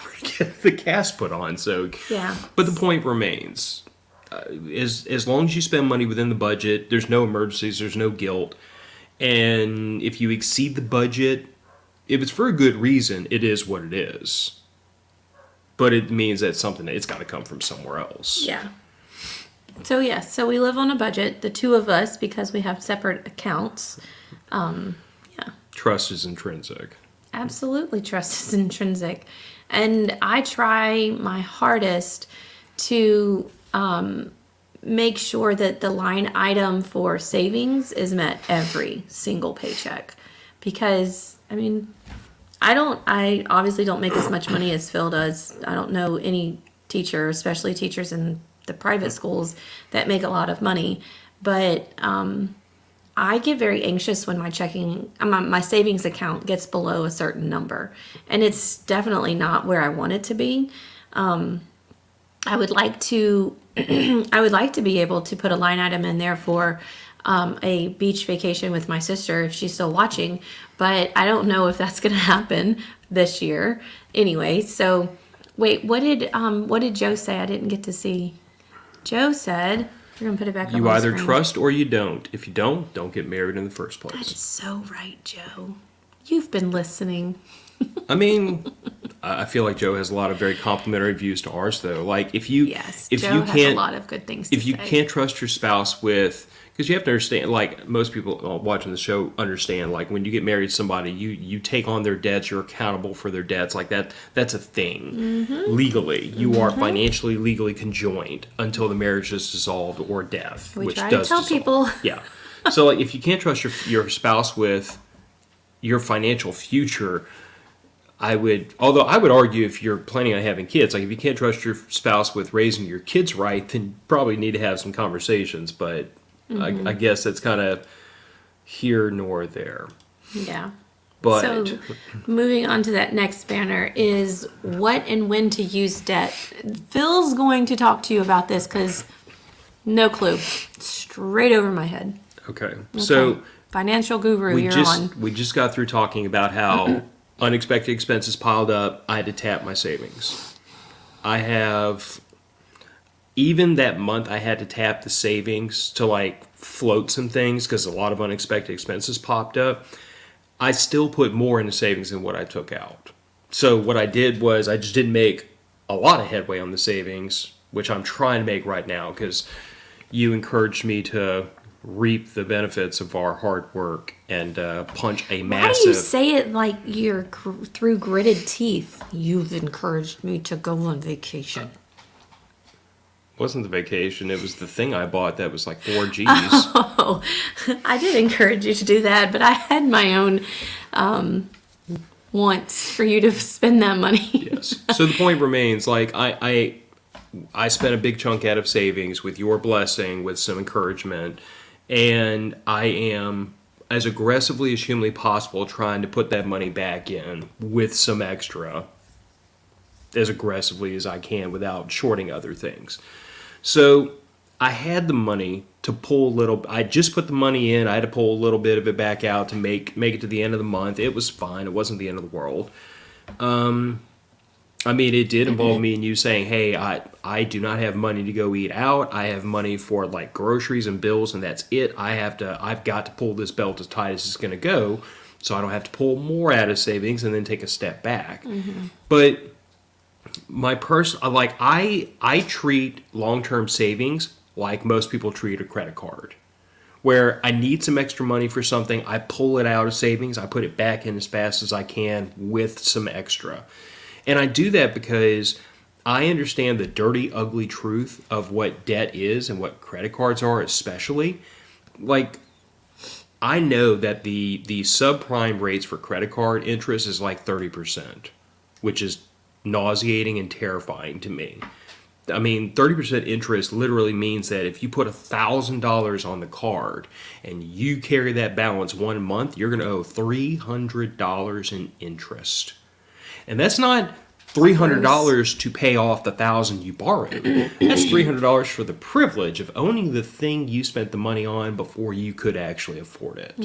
the gas put on. So yeah. But the point remains, as long as you spend money within the budget, there's no emergencies, there's no guilt, and if you exceed the budget, if it's for a good reason, it is what it is. But it means that it's got to come from somewhere else. Yeah. So yes, so we live on a budget, the two of us, because we have separate accounts. Trust is intrinsic. Absolutely, trust is intrinsic. And I try my hardest to make sure that the line item for savings is met every single paycheck. Because, I obviously don't make as much money as Phil does. I don't know any teacher, especially teachers in the private schools, that make a lot of money. But I get very anxious when my savings account gets below a certain number. And it's definitely not where I want it to be. I would like to be able to put a line item in there for a beach vacation with my sister if she's still watching, but I don't know if that's going to happen this year. Anyway, so wait, what did Joe say? I didn't get to see. Joe said, you're going to put it back on the screen. You either trust or you don't. If you don't get married in the first place. That is so right, Joe. You've been listening. I feel like Joe has a lot of very complimentary views to ours, though. Like, if you has a can't, lot of good things to if you say. can't trust your spouse with, because you have to understand, like most people watching the show understand, like when you get married to somebody, you take on their debts, you're accountable for their debts, like that's a thing. Legally. You are financially, legally conjoined until the marriage is dissolved or death. We which try does to tell dissolve. people. Yeah. So like, if you can't trust your spouse with your financial future, I would argue if you're planning on having kids, like if you can't trust your spouse with raising your kids right, then you probably need to have some conversations. But I guess that's kind of here nor there. Yeah. But so moving on to that next banner is what and when to use debt. Phil's going to talk to you about this because no clue. Straight over my head. Okay. So financial guru, we just got through talking about how unexpected expenses piled up. I had to tap my savings. Even that month, I had to tap the savings to like float some things because a lot of unexpected expenses popped up. I still put more into savings than what I took out. So what I did was I just didn't make a lot of headway on the savings, which I'm trying to make right now because you encouraged me to reap the benefits of our hard work and punch a massive... Why do you say it like you're through gritted teeth? You've encouraged me to go on vacation. Wasn't the vacation, it was the thing I bought that was like 4 G's. Oh, I did encourage you to do that, but I had my own wants for you to spend that money. Yes. So the point remains, like, I spent a big chunk out of savings with your blessing, with some encouragement, and I am, as aggressively as humanly possible, trying to put that money back in with some extra, as aggressively as I can without shorting other things. So I had the money to pull a little. I just put the money in. I had to pull a little bit of it back out to make it to the end of the month. It was fine. It wasn't the end of the world. It did involve me and you saying, hey, I do not have money to go eat out. I have money for like groceries and bills, and that's it. I've got to pull this belt as tight as it's going to go, so I don't have to pull more out of savings and then take a step back. But I treat long-term savings like most people treat a credit card, where I need some extra money for something, I pull it out of savings, I put it back in as fast as I can with some extra. And I do that because I understand the dirty, ugly truth of what debt is and what credit cards are, especially. Like, I know that the subprime rates for credit card interest is like 30%, which is nauseating and terrifying to me. I mean, 30% interest literally means that if you put $1,000 on the card and you carry that balance 1 month, you're going to owe $300 in interest. And that's not $300 to pay off the $1,000 you borrowed. That's $300 for the privilege of owning the thing you spent the money on before you could actually afford it.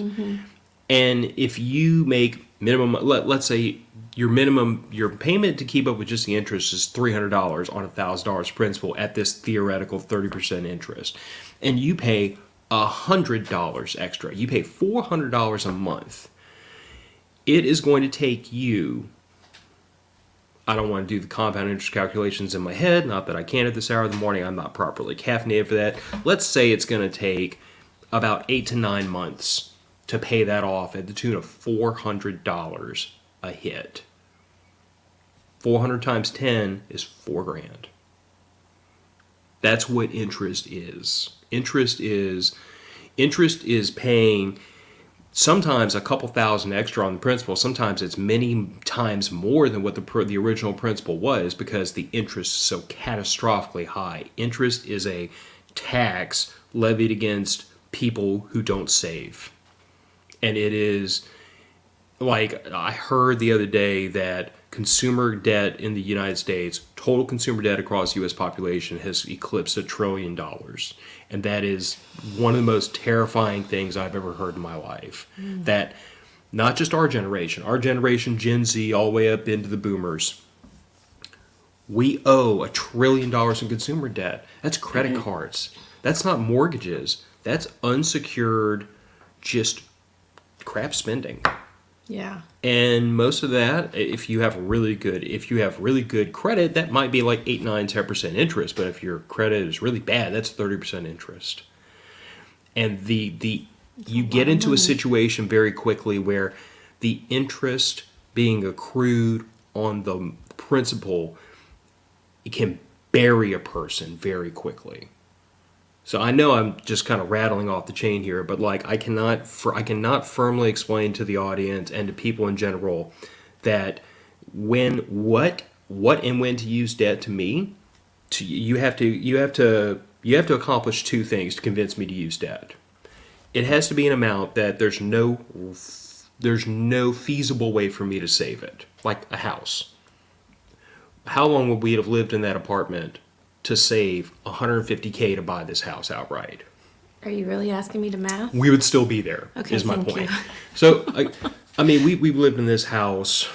And if you make minimum, let's say your payment to keep up with just the interest is $300 on $1,000 principal at this theoretical 30% interest, and you pay $100 extra, you pay $400 a month. It is going to take you, I don't want to do the compound interest calculations in my head, not that I can at this hour of the morning, I'm not properly caffeinated for that. Let's say it's going to take about 8 to 9 months to pay that off at the tune of $400 a hit. 400 times 10 is $4,000. That's what interest is. Interest is paying sometimes a couple thousand extra on the principal. Sometimes it's many times more than what the original principal was, because the interest is so catastrophically high. Interest is a tax levied against people who don't save. And it is, like, I heard the other day that consumer debt in the United States, total consumer debt across the U.S. population, has eclipsed $1 trillion. And that is one of the most terrifying things I've ever heard in my life. That not just our generation, Gen Z, all the way up into the boomers, we owe $1 trillion in consumer debt. That's credit cards. That's not mortgages. That's unsecured, just crap spending. Yeah. And most of that, if you have really good credit, that might be like 8, 9, 10% interest. But if your credit is really bad, that's 30% interest. And you get into a situation very quickly where the interest being accrued on the principal, it can bury a person very quickly. So I know I'm just kind of rattling off the chain here, but like I cannot firmly explain to the audience and to people in general that what and when to use debt to me. You have to accomplish two things to convince me to use debt. It has to be an amount that there's no feasible way for me to save it, like a house. How long would we have lived in that apartment to save $150K to buy this house outright? Are you really asking me to math? We would still be there, Okay, is my thank point. you. So, I mean, we've lived in this house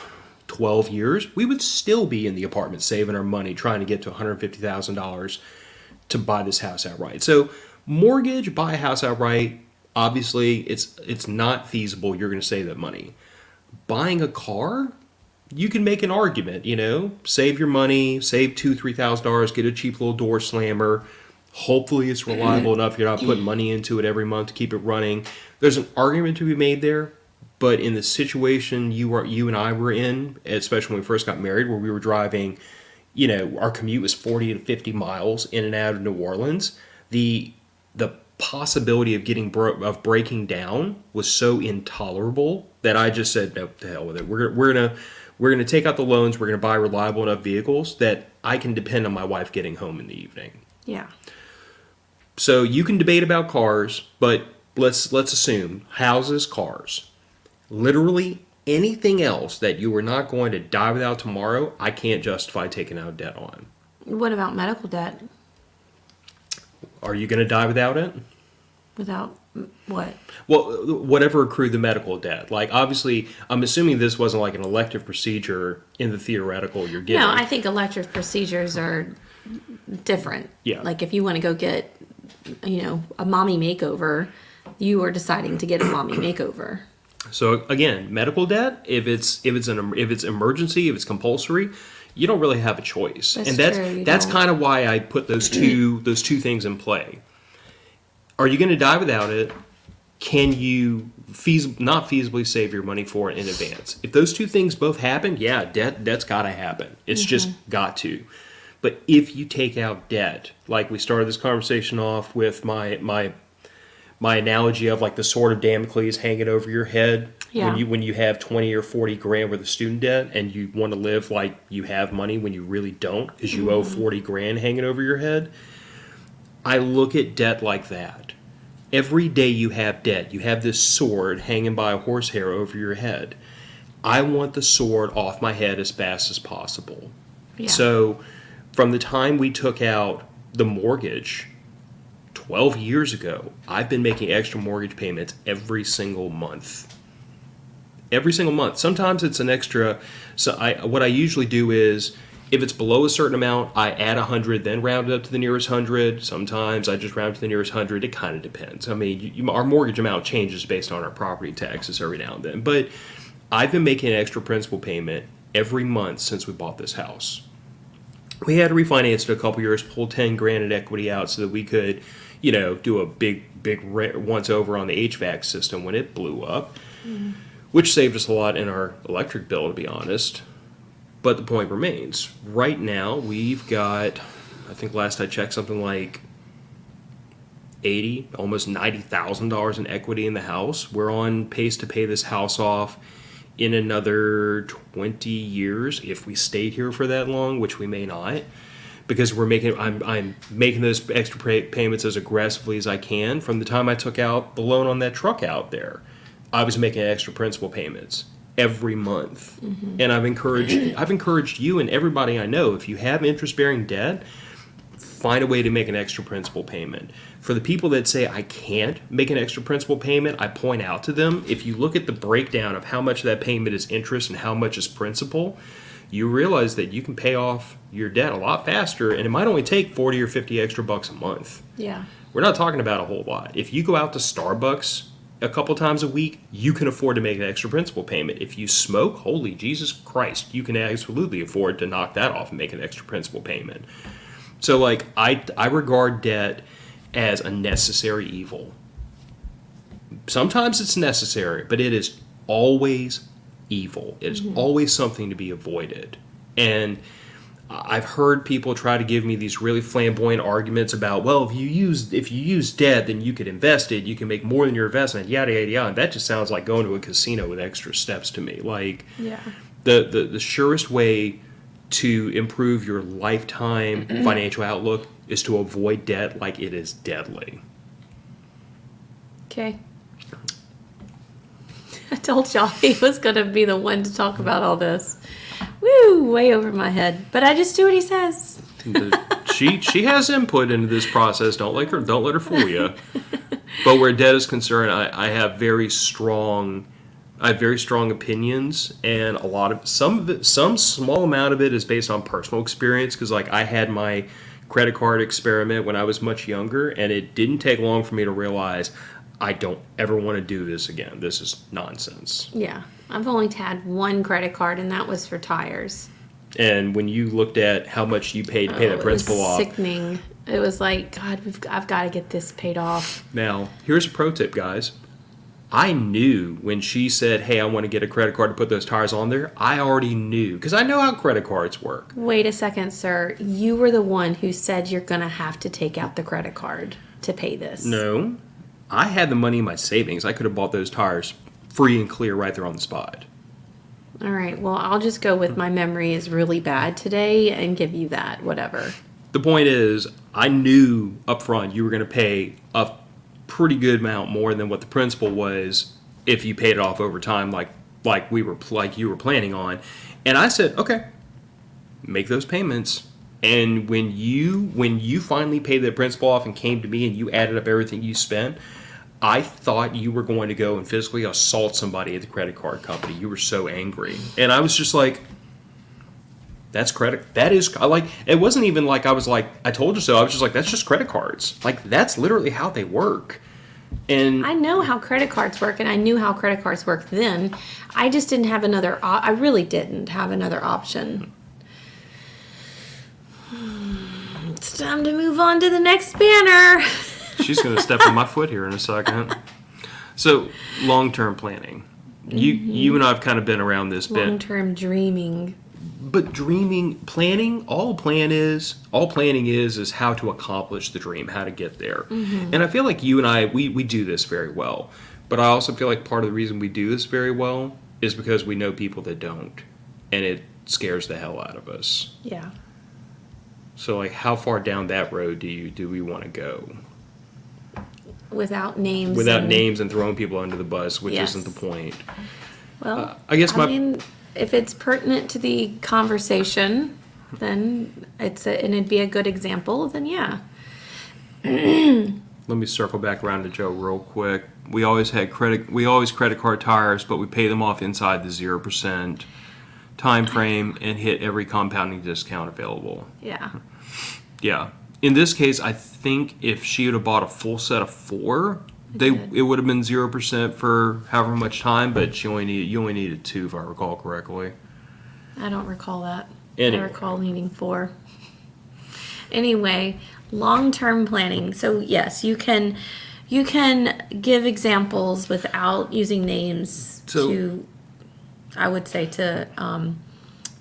12 years. We would still be in the apartment saving our money, trying to get to $150,000 to buy this house outright. So, mortgage, buy a house outright, obviously, it's not feasible. You're going to save that money. Buying a car, you can make an argument, save your money, save $2,000-$3,000, get a cheap little door slammer. Hopefully it's reliable enough you're not putting money into it every month to keep it running. There's an argument to be made there, but in the situation you and I were in, especially when we first got married, where we were driving, our commute was 40 to 50 miles in and out of New Orleans, the possibility of breaking down was so intolerable that I just said, no, to hell with it. We're gonna take out the loans. We're gonna buy reliable enough vehicles that I can depend on my wife getting home in the evening. Yeah. So you can debate about cars, but let's assume houses, cars, literally anything else that you are not going to die without tomorrow, I can't justify taking out debt on. What about medical debt? Are you going to die without it? Without what? Well, whatever accrued the medical debt. Like, obviously, I'm assuming this wasn't like an elective procedure in the theoretical you're getting. No, I think elective procedures are different. Yeah. Like if you want to go get, a mommy makeover, you are deciding to get a mommy makeover. So again, medical debt, if it's emergency, if it's compulsory, you don't really have a choice. That's kind of why I put those two things in play. Are you going to die without it? Can you not feasibly save your money for it in advance? If those two things both happen, yeah, debt's got to happen. It's just got to. But if you take out debt, like we started this conversation off with my analogy of like the sword of Damocles hanging over your head Yeah. when you have 20 or 40 grand worth of student debt and you want to live like you have money when you really don't because you owe 40 grand hanging over your head. I look at debt like that. Every day you have debt, you have this sword hanging by a horsehair over your head. I want the sword off my head as fast as possible. Yeah. So from the time we took out the mortgage 12 years ago, I've been making extra mortgage payments every single month. Every single month. Sometimes it's an extra. So what I usually do is, if it's below a certain amount, I add 100, then round it up to the nearest 100. Sometimes I just round to the nearest 100. It kind of depends. I mean, our mortgage amount changes based on our property taxes every now and then. But I've been making an extra principal payment every month since we bought this house. We had to refinance it a couple years, pull 10 grand in equity out so that we could, do a big once over on the HVAC system when it blew up, which saved us a lot in our electric bill, to be honest. But the point remains, right now we've got, I think last I checked, something like almost $90,000 in equity in the house. We're on pace to pay this house off in another 20 years if we stayed here for that long, which we may not, because I'm making those extra payments as aggressively as I can. From the time I took out the loan on that truck out there, I was making extra principal payments every month. And I've encouraged you and everybody I know, if you have interest-bearing debt, find a way to make an extra principal payment. For the people that say I can't make an extra principal payment, I point out to them, if you look at the breakdown of how much of that payment is interest and how much is principal, you realize that you can pay off your debt a lot faster, and it might only take 40 or 50 extra bucks a month. Yeah. We're not talking about a whole lot. If you go out to Starbucks a couple times a week, you can afford to make an extra principal payment. If you smoke, holy Jesus Christ, you can absolutely afford to knock that off and make an extra principal payment. So, like, I regard debt as a necessary evil. Sometimes it's necessary, but it is always evil. It is always something to be avoided. And I've heard people try to give me these really flamboyant arguments about, well, if you use debt, then you could invest it, you can make more than your investment, yada yada yada. And that just sounds like going to a casino with extra steps to me. Like, Yeah. the surest way to improve your lifetime financial outlook is to avoid debt like it is deadly. Okay. I told y'all he was going to be the one to talk about all this. Woo, way over my head. But I just do what he says. She has input into this process. Don't let her fool you. But where debt is concerned, I have very strong opinions, and a lot of some small amount of it is based on personal experience, because like I had my credit card experiment when I was much younger, and it didn't take long for me to realize I don't ever want to do this again. This is nonsense. Yeah. I've only had one credit card, and that was for tires. And when you looked at how much you paid to pay that principal off, It was sickening. It was like, God, I've got to get this paid off. Now, here's a pro tip, guys. I knew when she said, hey, I want to get a credit card to put those tires on there, I already knew, because I know how credit cards work. Wait a second, sir. You were the one who said you're going to have to take out the credit card to pay this. No, I had the money in my savings. I could have bought those tires free and clear right there on the spot. All right. Well, I'll just go with my memory is really bad today and give you that, whatever. The point is, I knew up front you were going to pay a pretty good amount more than what the principal was if you paid it off over time, like you were planning on. And I said, okay, make those payments. And when you finally paid the principal off and came to me and you added up everything you spent, I thought you were going to go and physically assault somebody at the credit card company. You were so angry. And I was just like, that's credit. That is, like, it wasn't even like I was like, I told you so. I was just like, that's just credit cards. Like, that's literally how they work. And I know how credit cards work, and I knew how credit cards worked then. I just didn't have another, I really didn't have another option. It's time to move on to the next banner. she's going to step on my foot here in a second. So, long-term planning. You and I have kind of been around this bit. Long-term dreaming. But planning, all planning is how to accomplish the dream, how to get there. And I feel like you and I, we do this very well. But I also feel like part of the reason we do this very well is because we know people that don't. And it scares the hell out of us. Yeah. So, like, how far down that road do we want to go? Without names. Without names and throwing people under the bus, which Yes. isn't the point. Well, I guess I mean, if it's pertinent to the conversation, then and it'd be a good example, then yeah. Let me circle back around to Joe real quick. We always credit card tires, but we pay them off inside the 0% time frame and hit every compounding discount available. Yeah. Yeah. In this case, I think if she would have bought a full set of 4, it would have been 0% for however much time, but you only needed 2, if I recall correctly. I don't recall that. Anyway. I recall needing 4. Anyway, long-term planning. So yes, you can give examples without using names I would say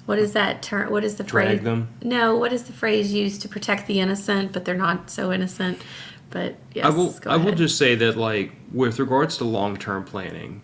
what is that term? What is the phrase? Drag them? No, what is the phrase used to protect the innocent, but they're not so innocent? But yes, I will just say that, like, with regards to long-term planning,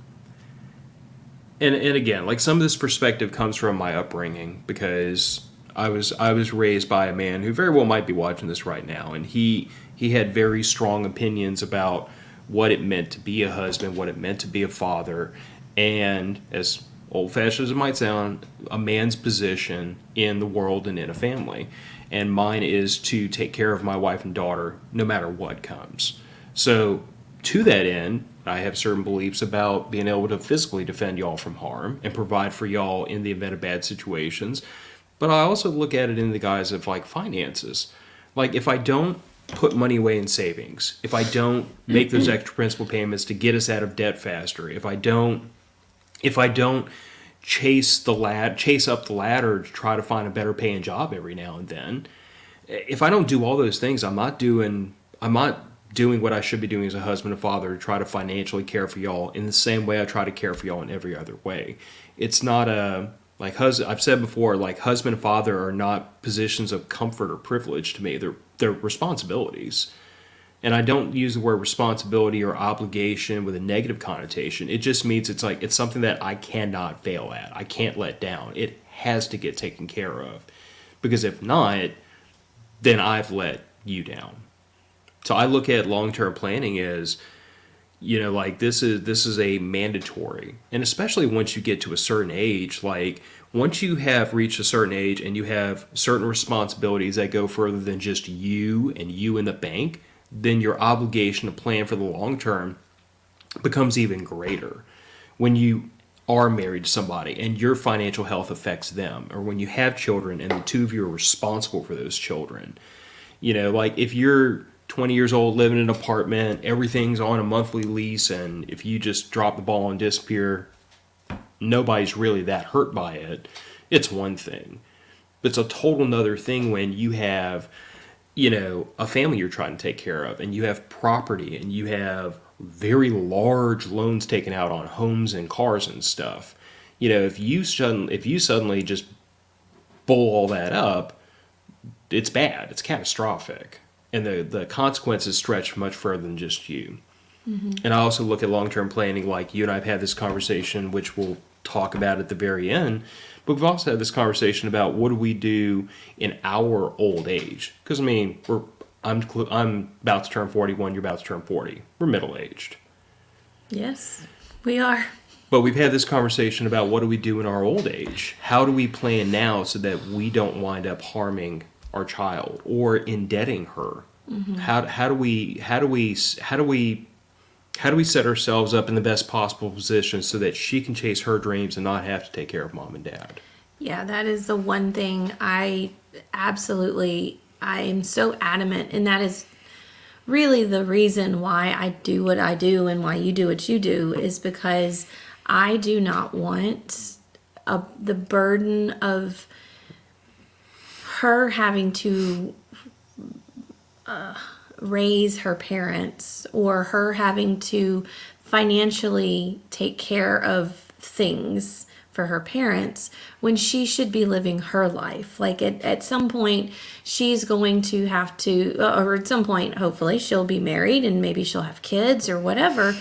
and again, like, some of this perspective comes from my upbringing, because I was raised by a man who very well might be watching this right now, and he had very strong opinions about what it meant to be a husband, what it meant to be a father, and as old-fashioned as it might sound, a man's position in the world and in a family. And mine is to take care of my wife and daughter no matter what comes. So to that end, I have certain beliefs about being able to physically defend y'all from harm and provide for y'all in the event of bad situations. But I also look at it in the guise of, like, finances. Like, if I don't put money away in savings, if I don't make those extra principal payments to get us out of debt faster, if I don't chase up the ladder to try to find a better paying job every now and then, if I don't do all those things, I'm not doing what I should be doing as a husband and father to try to financially care for y'all in the same way I try to care for y'all in every other way. It's not I've said before, like, husband and father are not positions of comfort or privilege to me. They're responsibilities. And I don't use the word responsibility or obligation with a negative connotation. It just means it's something that I cannot fail at. I can't let down. It has to get taken care of. Because if not, then I've let you down. So I look at long-term planning as, like, this is a mandatory. And especially once you get to a certain age, like, once you have reached a certain age and you have certain responsibilities that go further than just you and you in the bank, then your obligation to plan for the long term becomes even greater. When you are married to somebody and your financial health affects them, or when you have children and the two of you are responsible for those children. Like, if you're 20 years old, living in an apartment, everything's on a monthly lease, and if you just drop the ball and disappear, nobody's really that hurt by it. It's one thing. But it's a total nother thing when you have a family you're trying to take care of, and you have property, and you have very large loans taken out on homes and cars and stuff. If you suddenly just blow all that up, it's bad. It's catastrophic. And the consequences stretch much further than just you. Mm-hmm. And I also look at long-term planning, like you and I have had this conversation, which we'll talk about at the very end. But we've also had this conversation about what do we do in our old age? Because, I mean, I'm about to turn 41, you're about to turn 40. We're middle-aged. Yes, we are. But we've had this conversation about what do we do in our old age? How do we plan now so that we don't wind up harming our child or indebting her? Mm-hmm. How do we set ourselves up in the best possible position so that she can chase her dreams and not have to take care of mom and dad? Yeah, that is the one thing I am so adamant, and that is really the reason why I do what I do and why you do what you do, is because I do not want the burden of her having to raise her parents, or her having to financially take care of things for her parents when she should be living her life. Like at some point she's going to have to, or at some point hopefully she'll be married and maybe she'll have kids or whatever.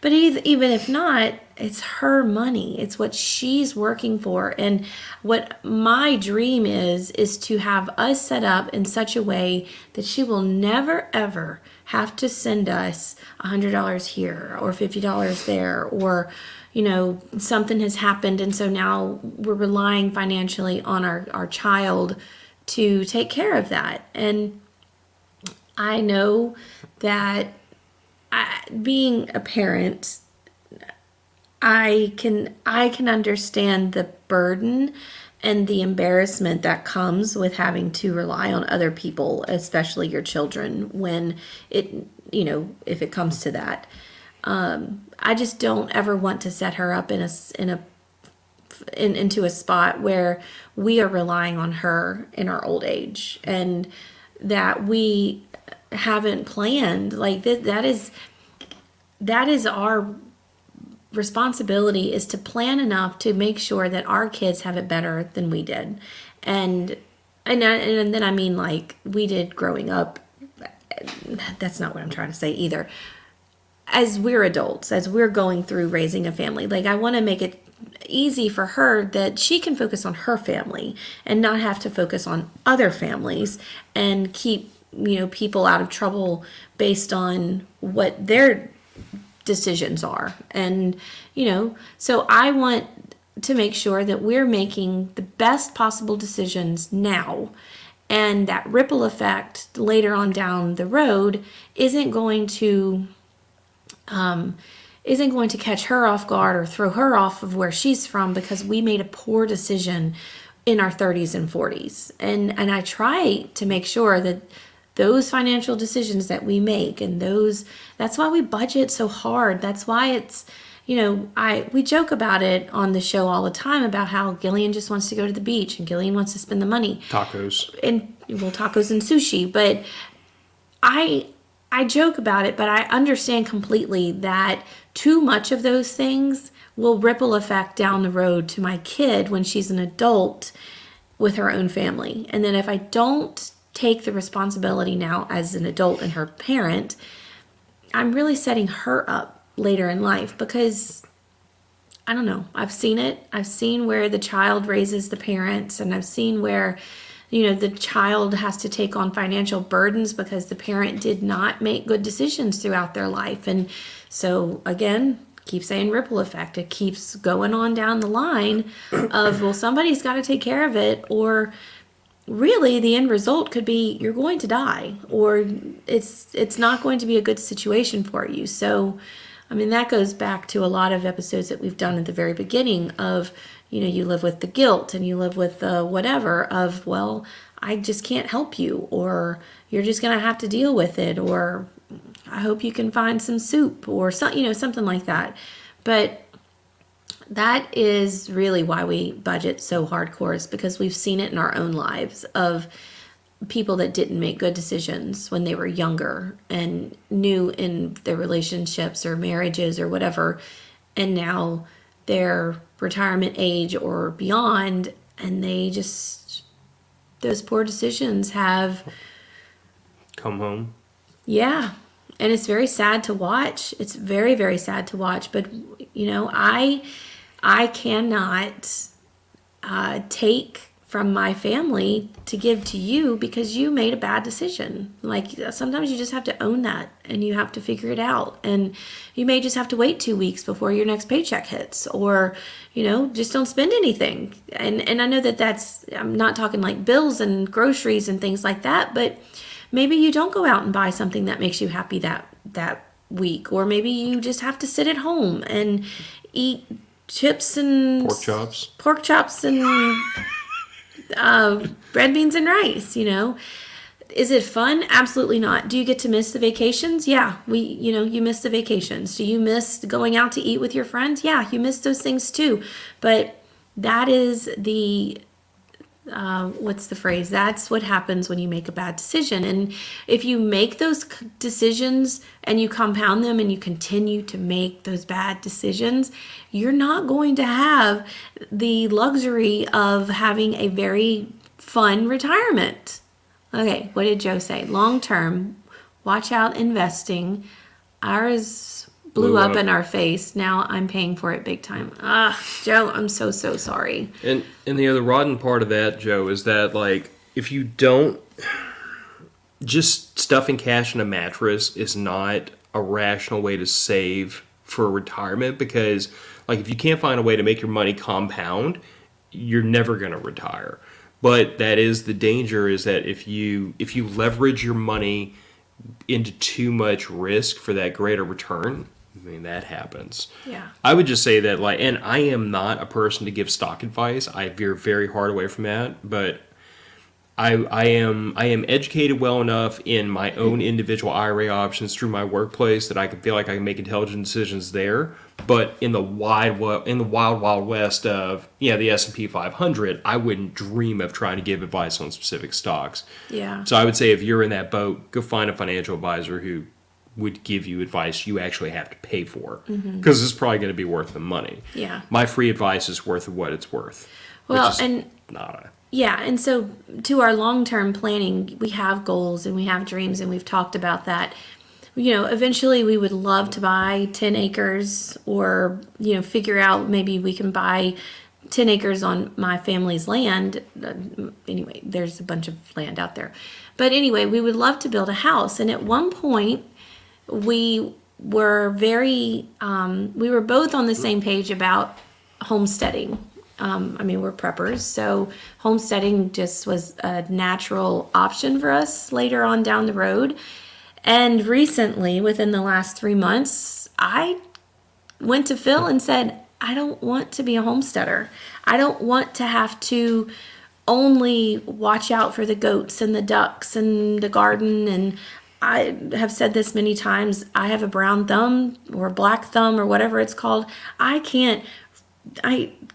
But even if not, it's her money. It's what she's working for. And what my dream is to have us set up in such a way that she will never, ever have to send us $100 here or $50 there, or, something has happened. And so now we're relying financially on our child to take care of that. And I know that being a parent, I can understand the burden and the embarrassment that comes with having to rely on other people, especially your children, when if it comes to that. I just don't ever want to set her up into a spot where we are relying on her in our old age, and that we haven't planned. Like that is our responsibility, is to plan enough to make sure that our kids have it better than we did. And then I mean, like we did growing up. That's not what I'm trying to say either. As we're adults, as we're going through raising a family, like I want to make it easy for her that she can focus on her family and not have to focus on other families and keep people out of trouble based on what their decisions are. And so I want to make sure that we're making the best possible decisions now, and that ripple effect later on down the road isn't going to catch her off guard or throw her off of where she's from because we made a poor decision in our 30s and 40s. And I try to make sure that those financial decisions that we make, and that's why we budget so hard. That's why it's, we joke about it on the show all the time about how Gillian just wants to go to the beach and Gillian wants to spend the money. Tacos And tacos and sushi. But I joke about it, but I understand completely that too much of those things will ripple effect down the road to my kid when she's an adult with her own family. And then if I don't take the responsibility now as an adult and her parent, I'm really setting her up later in life, because I don't know, I've seen it. I've seen where the child raises the parents, and I've seen where the child has to take on financial burdens because the parent did not make good decisions throughout their life. And so again, keep saying ripple effect. It keeps going on down the line of, well, somebody's got to take care of it, or really the end result could be you're going to die, or it's not going to be a good situation for you. So, I mean, that goes back to a lot of episodes that we've done at the very beginning of, you live with the guilt and you live with the whatever of, well, I just can't help you, or you're just going to have to deal with it, or I hope you can find some soup, or something like that. But that is really why we budget so hardcore, is because we've seen it in our own lives of people that didn't make good decisions when they were younger and new in their relationships or marriages or whatever, and now they're retirement age or beyond, and those poor decisions have come home. Yeah. And it's very sad to watch. It's very, very sad to watch. But, I cannot take from my family to give to you because you made a bad decision. Like, sometimes you just have to own that, and you have to figure it out. And you may just have to wait 2 weeks before your next paycheck hits, or, just don't spend anything. And I know I'm not talking like bills and groceries and things like that, but maybe you don't go out and buy something that makes you happy that week, or maybe you just have to sit at home and eat chips and pork chops and red beans and rice. Is it fun? Absolutely not. Do you get to miss the vacations? Yeah, you miss the vacations. Do you miss going out to eat with your friends? Yeah, you miss those things too. But that is what's the phrase? That's what happens when you make a bad decision. And if you make those decisions and you compound them and you continue to make those bad decisions, you're not going to have the luxury of having a very fun retirement. Okay, what did Joe say? Long term, watch out investing. Ours blew up in our face. Now I'm paying for it big time. Joe, I'm so sorry. And the other rotten part of that, Joe, is that like if you don't, just stuffing cash in a mattress is not a rational way to save for retirement, because like if you can't find a way to make your money compound, you're never going to retire. But that is the danger, is that if you leverage your money into too much risk for that greater return, I mean, that happens. Yeah. I would just say that, like, and I am not a person to give stock advice. I veer very hard away from that, but I am educated well enough in my own individual IRA options through my workplace that I can feel like I can make intelligent decisions there. But in the wild west of the S&P 500, I wouldn't dream of trying to give advice on specific stocks. Yeah. So I would say if you're in that boat, go find a financial advisor who would give you advice you actually have to pay for, because it's probably going to be worth the money. Yeah. My free advice is worth what it's worth. Well, which is and nada. yeah, and so to our long-term planning, we have goals and we have dreams, and we've talked about that. You know, eventually we would love to buy 10 acres or, figure out maybe we can buy 10 acres on my family's land. Anyway, there's a bunch of land out there. But anyway, we would love to build a house. And at one point, we were we were both on the same page about homesteading. We're preppers, so homesteading just was a natural option for us later on down the road. And recently, within the last 3 months, I went to Phil and said, I don't want to be a homesteader. I don't want to have to only watch out for the goats and the ducks and the garden. And I have said this many times, I have a brown thumb or black thumb or whatever it's called. I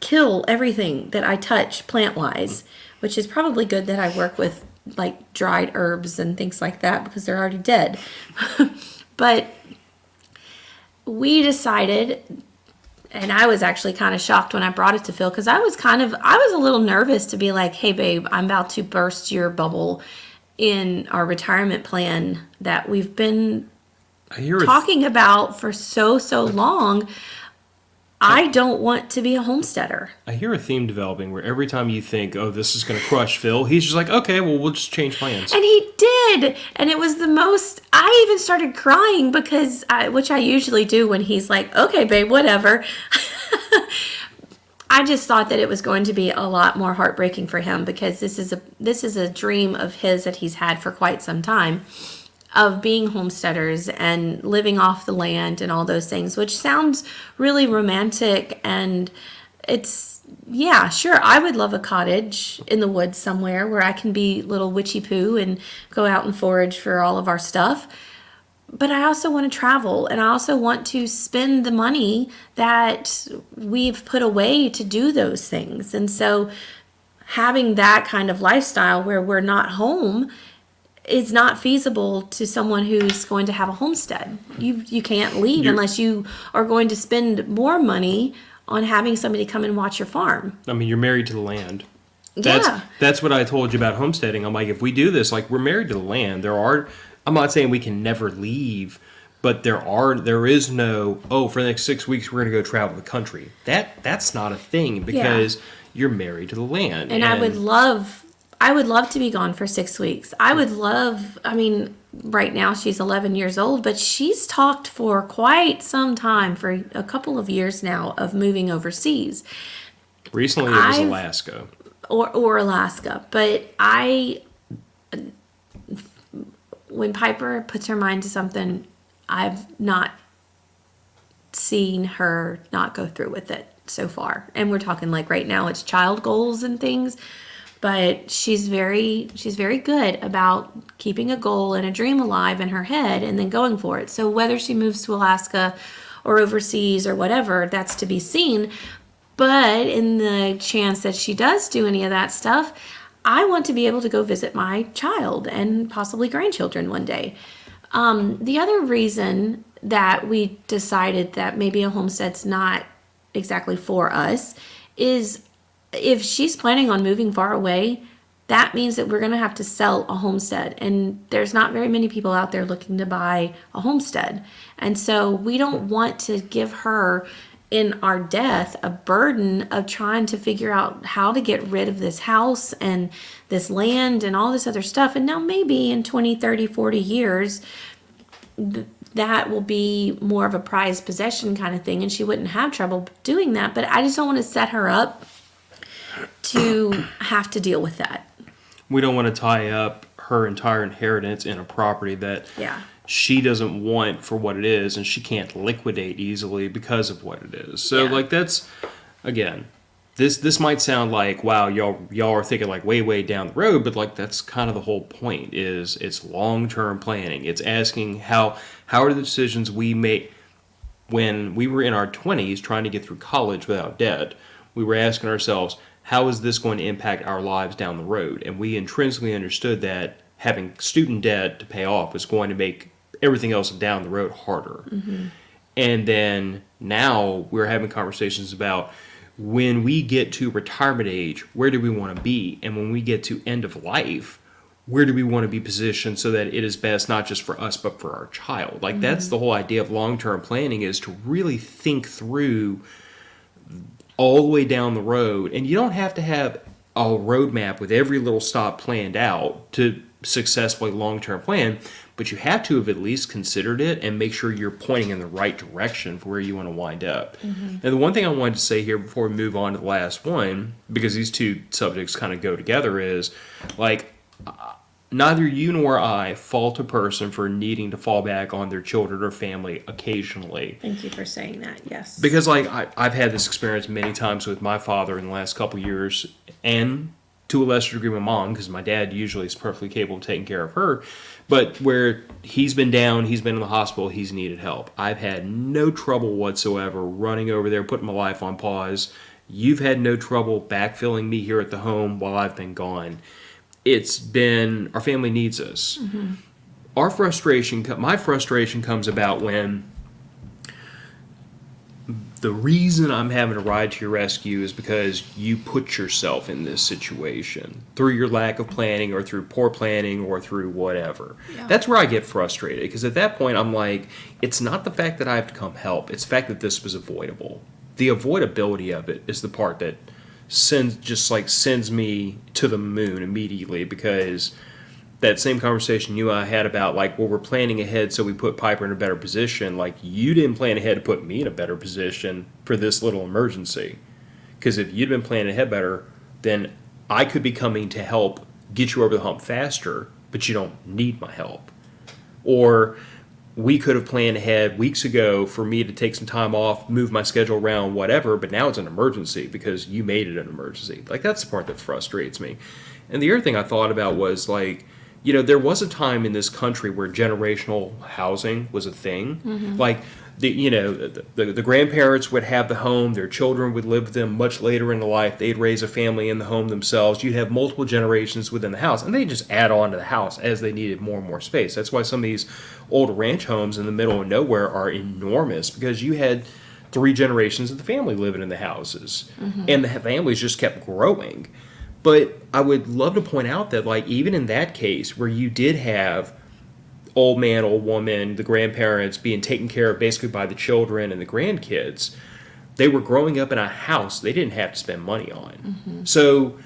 kill everything that I touch plant-wise, which is probably good that I work with like dried herbs and things like that because they're already dead. But we decided, and I was actually kind of shocked when I brought it to Phil, because I was a little nervous to be like, hey babe, I'm about to burst your bubble in our retirement plan that we've been talking about for so long. I don't want to be a homesteader. I hear a theme developing where every time you think, oh, this is going to crush Phil, he's just like, okay, well, we'll just change plans. And he did. And it was the most, I even started crying because, which I usually do when he's like, okay, babe, whatever. I just thought that it was going to be a lot more heartbreaking for him, because this is a dream of his that he's had for quite some time, of being homesteaders and living off the land and all those things, which sounds really romantic. And it's, yeah, sure, I would love a cottage in the woods somewhere where I can be little witchy poo and go out and forage for all of our stuff. But I also want to travel, and I also want to spend the money that we've put away to do those things. And so having that kind of lifestyle where we're not home is not feasible to someone who's going to have a homestead. You can't leave unless you are going to spend more money on having somebody come and watch your farm. I mean, you're married to the land. Yeah. That's what I told you about homesteading. I'm like, if we do this, like, we're married to the land. I'm not saying we can never leave, but there is no, for the next 6 weeks we're going to go travel the country. That's not a thing, because you're married to the land. And I would love to be gone for 6 weeks. Right now she's 11 years old, but she's talked for quite some time, for a couple of years now, of moving overseas. Recently it was Alaska. Or Alaska. But when Piper puts her mind to something, I've not seen her not go through with it so far. And we're talking like right now it's child goals and things. But she's very good about keeping a goal and a dream alive in her head and then going for it. So whether she moves to Alaska or overseas or whatever, that's to be seen. But in the chance that she does do any of that stuff, I want to be able to go visit my child and possibly grandchildren one day. The other reason that we decided that maybe a homestead's not exactly for us is if she's planning on moving far away, that means that we're going to have to sell a homestead. And there's not very many people out there looking to buy a homestead. And so we don't want to give her, in our death, a burden of trying to figure out how to get rid of this house and this land and all this other stuff. And now maybe in 20, 30, 40 years, that will be more of a prized possession kind of thing, and she wouldn't have trouble doing that. But I just don't want to set her up to have to deal with that. We don't want to tie up her entire inheritance in a property that she doesn't want for what it is, and she can't liquidate easily because of what it is. So, like, that's, again, this might sound like, wow, y'all are thinking like way down the road, but like that's kind of the whole point. Is it's long-term planning. It's asking how are the decisions we make when we were in our 20s trying to get through college without debt. We were asking ourselves, how is this going to impact our lives down the road? And we intrinsically understood that having student debt to pay off was going to make everything else down the road harder. Mm-hmm. And then now we're having conversations about when we get to retirement age, where do we want to be? And when we get to end of life, where do we want to be positioned so that it is best not just for us, but for our child? Like, that's the whole idea of long-term planning, is to really think through all the way down the road. And you don't have to have a roadmap with every little stop planned out to successfully long-term plan, but you have to have at least considered it and make sure you're pointing in the right direction for where you want to wind up. And the one thing I wanted to say here before we move on to the last one, because these two subjects kind of go together, is like, neither you nor I fault a person for needing to fall back on their children or family occasionally. Thank you for saying that, yes. Because like I've had this experience many times with my father in the last couple of years, and to a lesser degree my mom, because my dad usually is perfectly capable of taking care of her, but where he's been down, he's been in the hospital, he's needed help. I've had no trouble whatsoever running over there, putting my life on pause. You've had no trouble backfilling me here at the home while I've been gone. It's been, our family needs us. Mm-hmm. My frustration comes about when the reason I'm having to ride to your rescue is because you put yourself in this situation through your lack of planning or through poor planning or through whatever. Yeah. That's where I get frustrated, because at that point I'm like, it's not the fact that I have to come help, it's the fact that this was avoidable. The avoidability of it is the part that sends me to the moon immediately, because that same conversation you and I had about like, well, we're planning ahead so we put Piper in a better position. Like, you didn't plan ahead to put me in a better position for this little emergency. Because if you'd been planning ahead better, then I could be coming to help get you over the hump faster, but you don't need my help. Or we could have planned ahead weeks ago for me to take some time off, move my schedule around, whatever, but now it's an emergency because you made it an emergency. Like, that's the part that frustrates me. And the other thing I thought about was, like, you know, there was a time in this country where generational housing was a thing. Mm-hmm. Like, the grandparents would have the home, their children would live with them much later in life, they'd raise a family in the home themselves, you'd have multiple generations within the house, and they just add on to the house as they needed more and more space. That's why some of these old ranch homes in the middle of nowhere are enormous, because you had 3 generations of the family living in the houses, and the families just kept growing. But I would love to point out that, like, even in that case where you did have old man, old woman, the grandparents being taken care of basically by the children and the grandkids, they were growing up in a house they didn't have to spend money on. Mm-hmm. So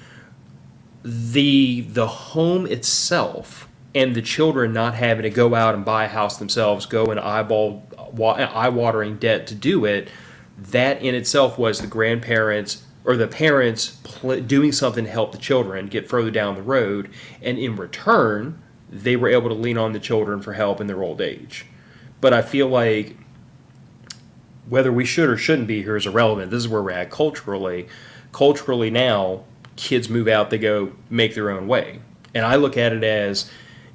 the home itself and the children not having to go out and buy a house themselves, go in eye-watering debt to do it, that in itself was the grandparents or the parents doing something to help the children get further down the road, and in return, they were able to lean on the children for help in their old age. But I feel like whether we should or shouldn't be here is irrelevant. This is where we're at culturally. Culturally now, kids move out, they go make their own way. And I look at it as,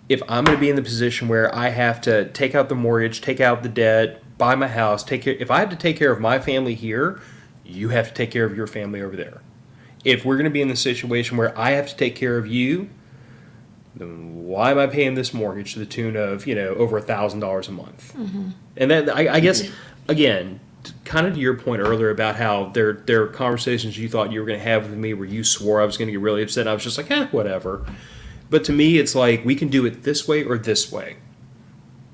if I'm going to be in the position where I have to take out the mortgage, take out the debt, buy my house, if I have to take care of my family here, you have to take care of your family over there. if we're going to be in the situation where I have to take care of you, then why am I paying this mortgage to the tune of, over $1,000 a month? And then I guess, again, kind of to your point earlier about how there are conversations you thought you were going to have with me where you swore I was going to get really upset. I was just like, whatever. But to me, it's like, we can do it this way or this way.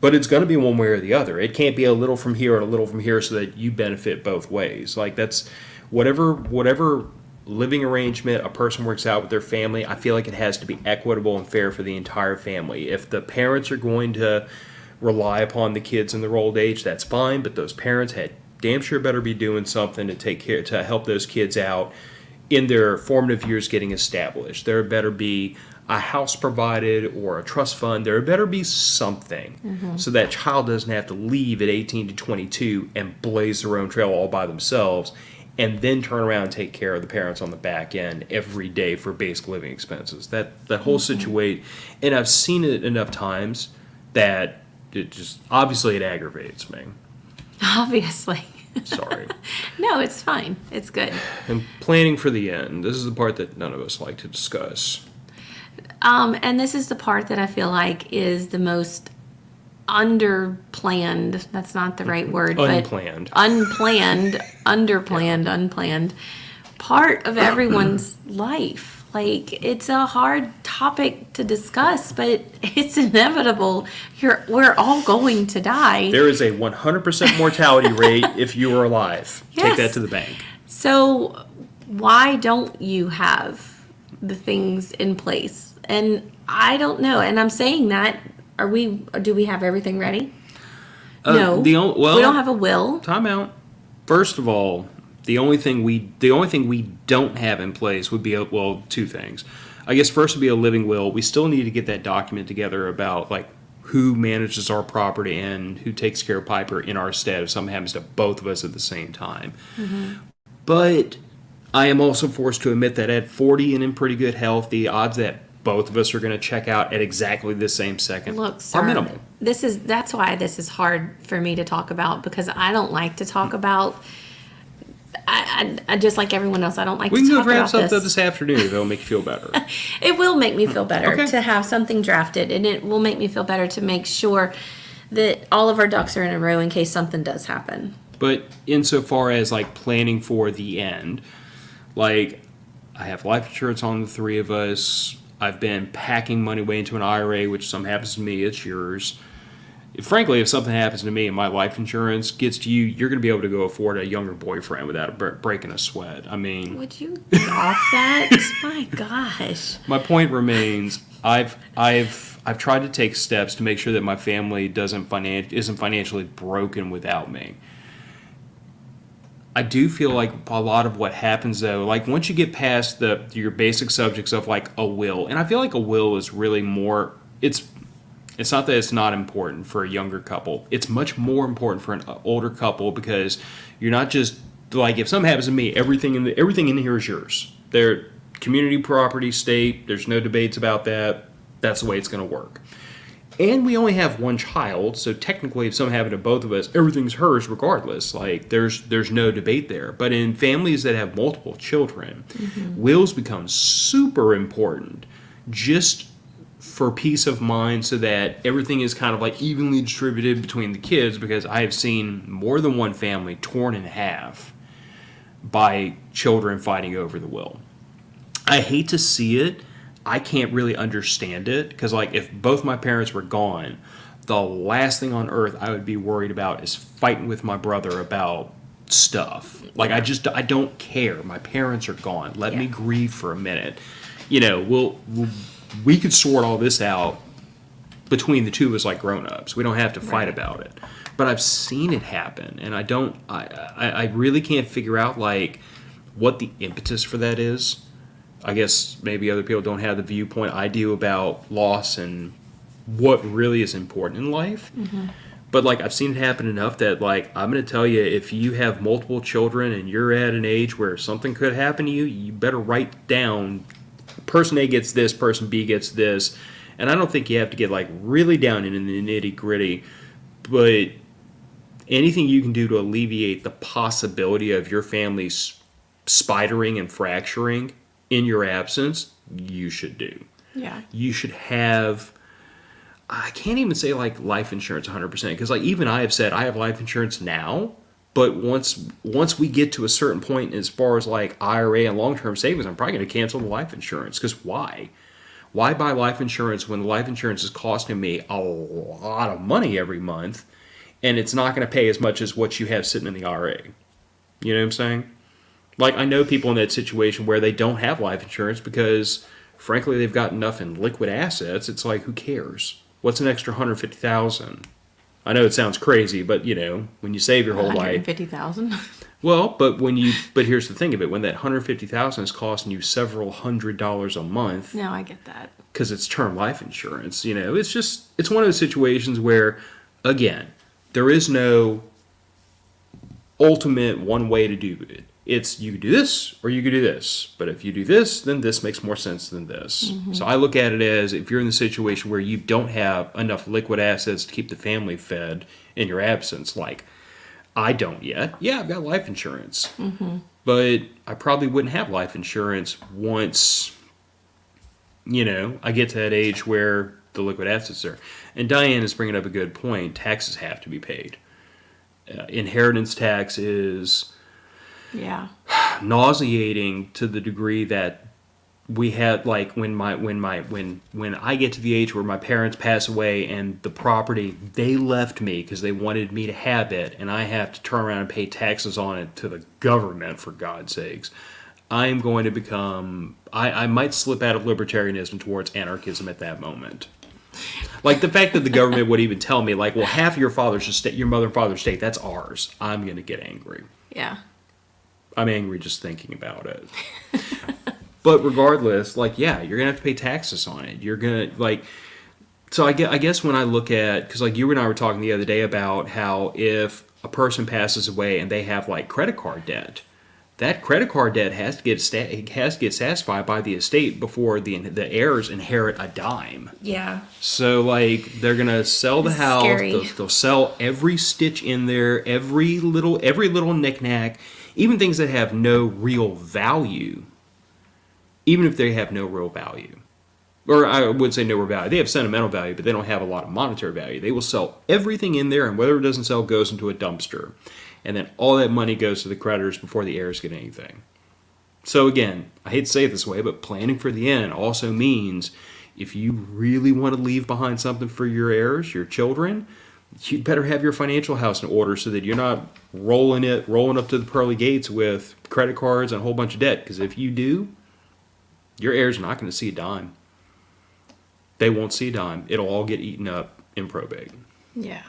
But it's going to be one way or the other. It can't be a little from here and a little from here so that you benefit both ways. Like, that's whatever living arrangement a person works out with their family, I feel like it has to be equitable and fair for the entire family. If the parents are going to rely upon the kids in their old age, that's fine, but those parents had damn sure better be doing something to help those kids out in their formative years getting established. There better be a house provided or a trust fund. There better be something so that child doesn't have to leave at 18 to 22 and blaze their own trail all by themselves and then turn around and take care of the parents on the back end every day for basic living expenses. That whole situation, and I've seen it enough times that obviously it aggravates me. Obviously. Sorry. No, it's fine. It's good. And planning for the end. This is the part that none of us like to discuss. And this is the part that I feel like is the most underplanned. That's not the right word. Unplanned. But unplanned part of everyone's life. Like, it's a hard topic to discuss, but it's inevitable. We're all going to die. There is a 100% mortality rate if you are alive. Yes. Take that to the bank. So why don't you have the things in place? And I don't know. And I'm saying that, do we have everything ready? No. We don't have a will. Time out. First of all, the only thing we don't have in place would be two things. I guess first would be a living will. We still need to get that document together about like who manages our property and who takes care of Piper in our stead if something happens to both of us at the same time. But I am also forced to admit that at 40 and in pretty good health, the odds that both of us are going to check out at exactly the same second are minimal. That's why this is hard for me to talk about, because I don't like to talk about. I just like everyone else. I don't like to talk about this. We can go grab something this afternoon if it'll make you feel better. It will make me feel better to have something drafted, and it will make me feel better to make sure that all of our ducks are in a row in case something does happen. But insofar as like planning for the end, like I have life insurance on the three of us. I've been packing money away into an IRA, which something happens to me, it's yours. Frankly, if something happens to me and my life insurance gets to you, you're going to be able to go afford a younger boyfriend without breaking a sweat. I mean, would you get off that? My gosh. My point remains. I've tried to take steps to make sure that my family isn't financially broken without me. I do feel like a lot of what happens though, like once you get past your basic subjects of like a will, and I feel like a will is really more. It's not that it's not important for a younger couple. It's much more important for an older couple because you're not just like, if something happens to me, everything in here is yours. They're community property, state. There's no debates about that. That's the way it's going to work. And we only have one child, so technically, if something happened to both of us, everything's hers regardless. Like there's no debate there. But in families that have multiple children, wills become super important. Just for peace of mind so that everything is kind of like evenly distributed between the kids, because I have seen more than one family torn in half by children fighting over the will. I hate to see it. I can't really understand it because like if both my parents were gone, the last thing on earth I would be worried about is fighting with my brother about stuff. Like I don't care. My parents are gone. Let me grieve for a minute. We could sort all this out between the two of us like grown-ups. We don't have to fight about it. But I've seen it happen, and I really can't figure out like what the impetus for that is. I guess maybe other people don't have the viewpoint I do about loss and what really is important in life. But like I've seen it happen enough that like I'm going to tell you, if you have multiple children and you're at an age where something could happen to you, you better write down person A gets this, person B gets this. And I don't think you have to get like really down into the nitty gritty, but anything you can do to alleviate the possibility of your family spidering and fracturing in your absence, you should do. Yeah. You should have, I can't even say like life insurance 100%, because like even I have said I have life insurance now, but once we get to a certain point as far as like IRA and long-term savings, I'm probably going to cancel the life insurance, because why? Why buy life insurance when the life insurance is costing me a lot of money every month, and it's not going to pay as much as what you have sitting in the IRA? You know what I'm saying? Like, I know people in that situation where they don't have life insurance because, frankly, they've got enough in liquid assets. It's like, who cares? What's an extra $150,000? I know it sounds crazy, but you know, when you save your whole life, 150,000. well, but here's the thing of it: when that $150,000 is costing you several $100s a month, No, I get that. because it's term life insurance, you know, it's one of those situations where, again, there is no ultimate one way to do it. It's you could do this or you could do this. But if you do this, then this makes more sense than this. Mm-hmm. So I look at it as, if you're in the situation where you don't have enough liquid assets to keep the family fed in your absence, like I don't yet. Yeah, I've got life insurance. Mm-hmm. But I probably wouldn't have life insurance once, you know, I get to that age where the liquid assets are. And Diane is bringing up a good point. Taxes have to be paid. Inheritance tax is nauseating to the degree that we had, like, when I get to the age where my parents pass away and the property they left me because they wanted me to have it, and I have to turn around and pay taxes on it to the government, for God's sakes, I'm going to become, I might slip out of libertarianism towards anarchism at that moment. Like, the fact that the government would even tell me, like, well, half of your father's estate, your mother and father's estate, that's ours. I'm going to get angry. Yeah. I'm angry just thinking about it. But regardless, like, yeah, you're going to have to pay taxes on it. You're going to, like, so I guess when I look at, because, like, you and I were talking the other day about how if a person passes away and they have, like, credit card debt, that credit card debt has to get satisfied by the estate before the heirs inherit a dime. Yeah. So, like, they're gonna sell the house. They'll sell every stitch in there, every little knickknack, even things that have no real value. Even if they have no real value, or I would say no real value, they have sentimental value, but they don't have a lot of monetary value. They will sell everything in there, and whatever it doesn't sell goes into a dumpster. And then all that money goes to the creditors before the heirs get anything. So again, I hate to say it this way, but planning for the end also means if you really want to leave behind something for your heirs, your children, you better have your financial house in order so that you're not rolling up to the pearly gates with credit cards and a whole bunch of debt. Because if you do, your heirs are not going to see a dime. They won't see a dime. It'll all get eaten up in probate. Yeah.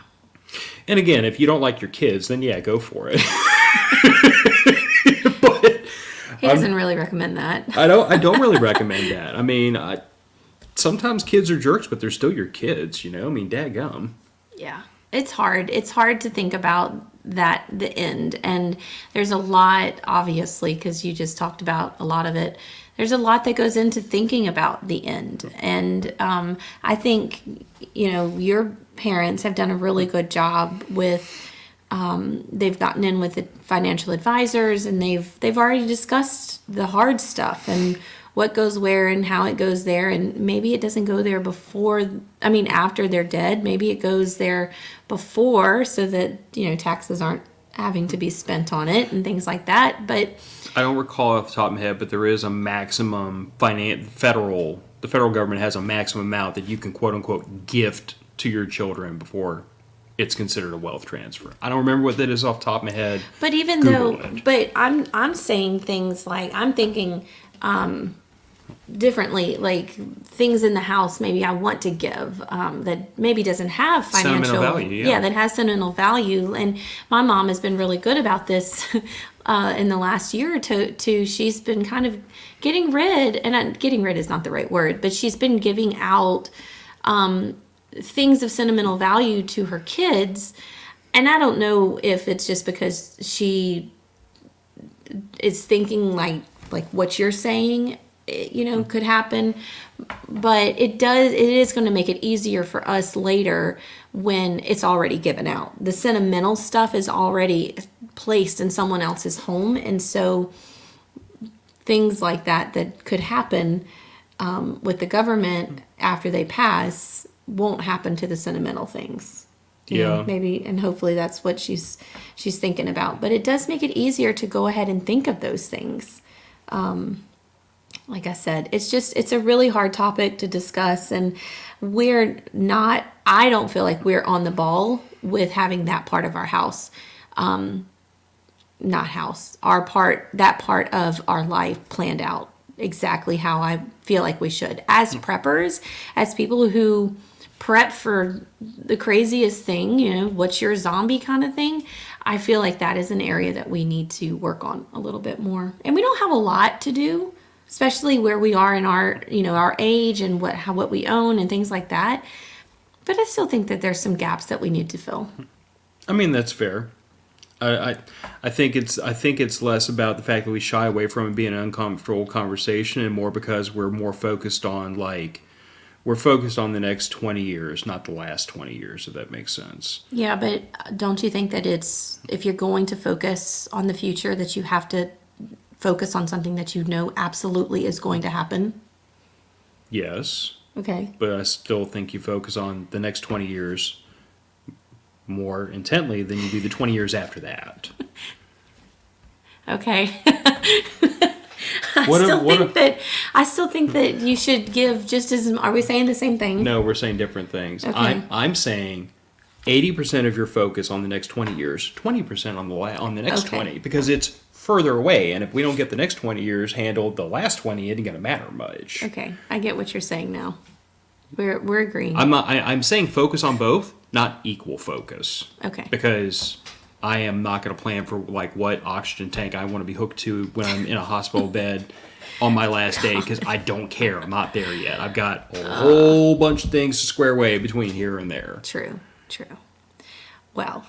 And again, if you don't like your kids, then yeah, go for it. But he doesn't really recommend that. I don't really recommend that. I mean, sometimes kids are jerks, but they're still your kids, you know? I mean, dadgum. Yeah. It's hard. It's hard to think about that, the end. And there's a lot, obviously, because you just talked about a lot of it. There's a lot that goes into thinking about the end. And I think, you know, your parents have done a really good job with, they've gotten in with the financial advisors, and they've already discussed the hard stuff and what goes where and how it goes there. And maybe it doesn't go there after they're dead. Maybe it goes there before, so that, you know, taxes aren't having to be spent on it and things like that. But I don't recall off the top of my head, but there is a maximum the federal government has a maximum amount that you can quote unquote gift to your children before it's considered a wealth transfer. I don't remember what that is off the top of my head. But even but I'm saying things like, I'm thinking differently, like things in the house maybe I want to give that maybe doesn't have financial sentimental value, yeah, that has sentimental value. And my mom has been really good about this in the last year or two. She's been kind of getting rid is not the right word, but she's been giving out things of sentimental value to her kids. And I don't know if it's just because she is thinking like what you're saying, you know, could happen, but it is going to make it easier for us later when it's already given out. The sentimental stuff is already placed in someone else's home, and so things like that could happen with the government after they pass won't happen to the sentimental things. You know, maybe, and hopefully that's what she's thinking about. But it does make it easier to go ahead and think of those things. Like I said, it's a really hard topic to discuss, and I don't feel like we're on the ball with having that part of our house, that part of our life planned out exactly how I feel like we should. As preppers, as people who prep for the craziest thing, you know, what's your zombie kind of thing, I feel like that is an area that we need to work on a little bit more. And we don't have a lot to do, especially where we are in our, you know, our age and what we own and things like that. But I still think that there's some gaps that we need to fill. I mean, that's fair. I think it's less about the fact that we shy away from it being an uncomfortable conversation, and more because we're more focused on the next 20 years, not the last 20 years, if that makes sense. Yeah, but don't you think that if you're going to focus on the future, that you have to focus on something that you know absolutely is going to happen? Yes. Okay. But I still think you focus on the next 20 years more intently than you do the 20 years after that. Okay. I still think that you should give just as. Are we saying the same thing? No, we're saying different things. Okay. I'm saying 80% of your focus on the next 20 years, 20% on the next 20, because it's further away. And if we don't get the next 20 years handled, the last 20 isn't going to matter much. Okay, I get what you're saying now. We're agreeing. I'm saying focus on both, not equal focus. Okay. Because I am not going to plan for like what oxygen tank I want to be hooked to when I'm in a hospital bed on my last day, because I don't care. I'm not there yet. I've got a whole bunch of things to square away between here and there. True. Well.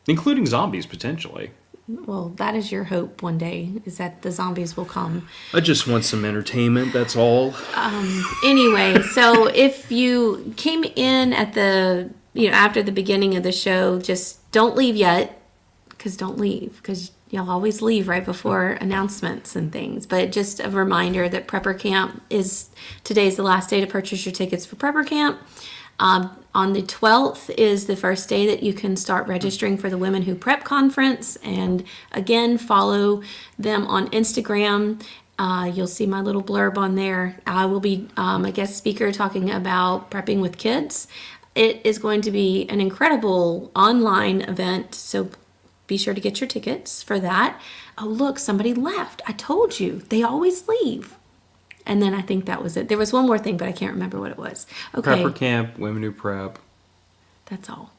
Including zombies, potentially. Well, that is your hope one day, is that the zombies will come. I just want some entertainment, that's all. Anyway, so if you came in at after the beginning of the show, just don't leave yet, because you'll always leave right before announcements and things. But just a reminder that Prepper Camp today's the last day to purchase your tickets for Prepper Camp. On the 12th is the first day that you can start registering for the Women Who Prep Conference. And again, follow them on Instagram. You'll see my little blurb on there. I will be a guest speaker talking about prepping with kids. It is going to be an incredible online event, so be sure to get your tickets for that. Oh, look, somebody left. I told you, they always leave. And then I think that was it. There was one more thing, but I can't remember what it was. Okay. Prepper Camp, Women Who Prep. That's all.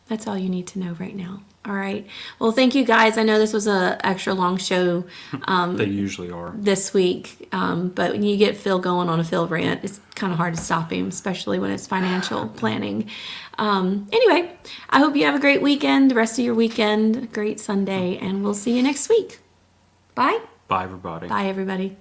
That's all you need to know right now. All right. Well, thank you guys. I know this was an extra long show. They usually are. This week. But when you get Phil going on a Phil rant, it's kind of hard to stop him, especially when it's financial planning. Anyway, I hope you have a great weekend, the rest of your weekend, great Sunday, and we'll see you next week. Bye. Bye, everybody. Bye, everybody.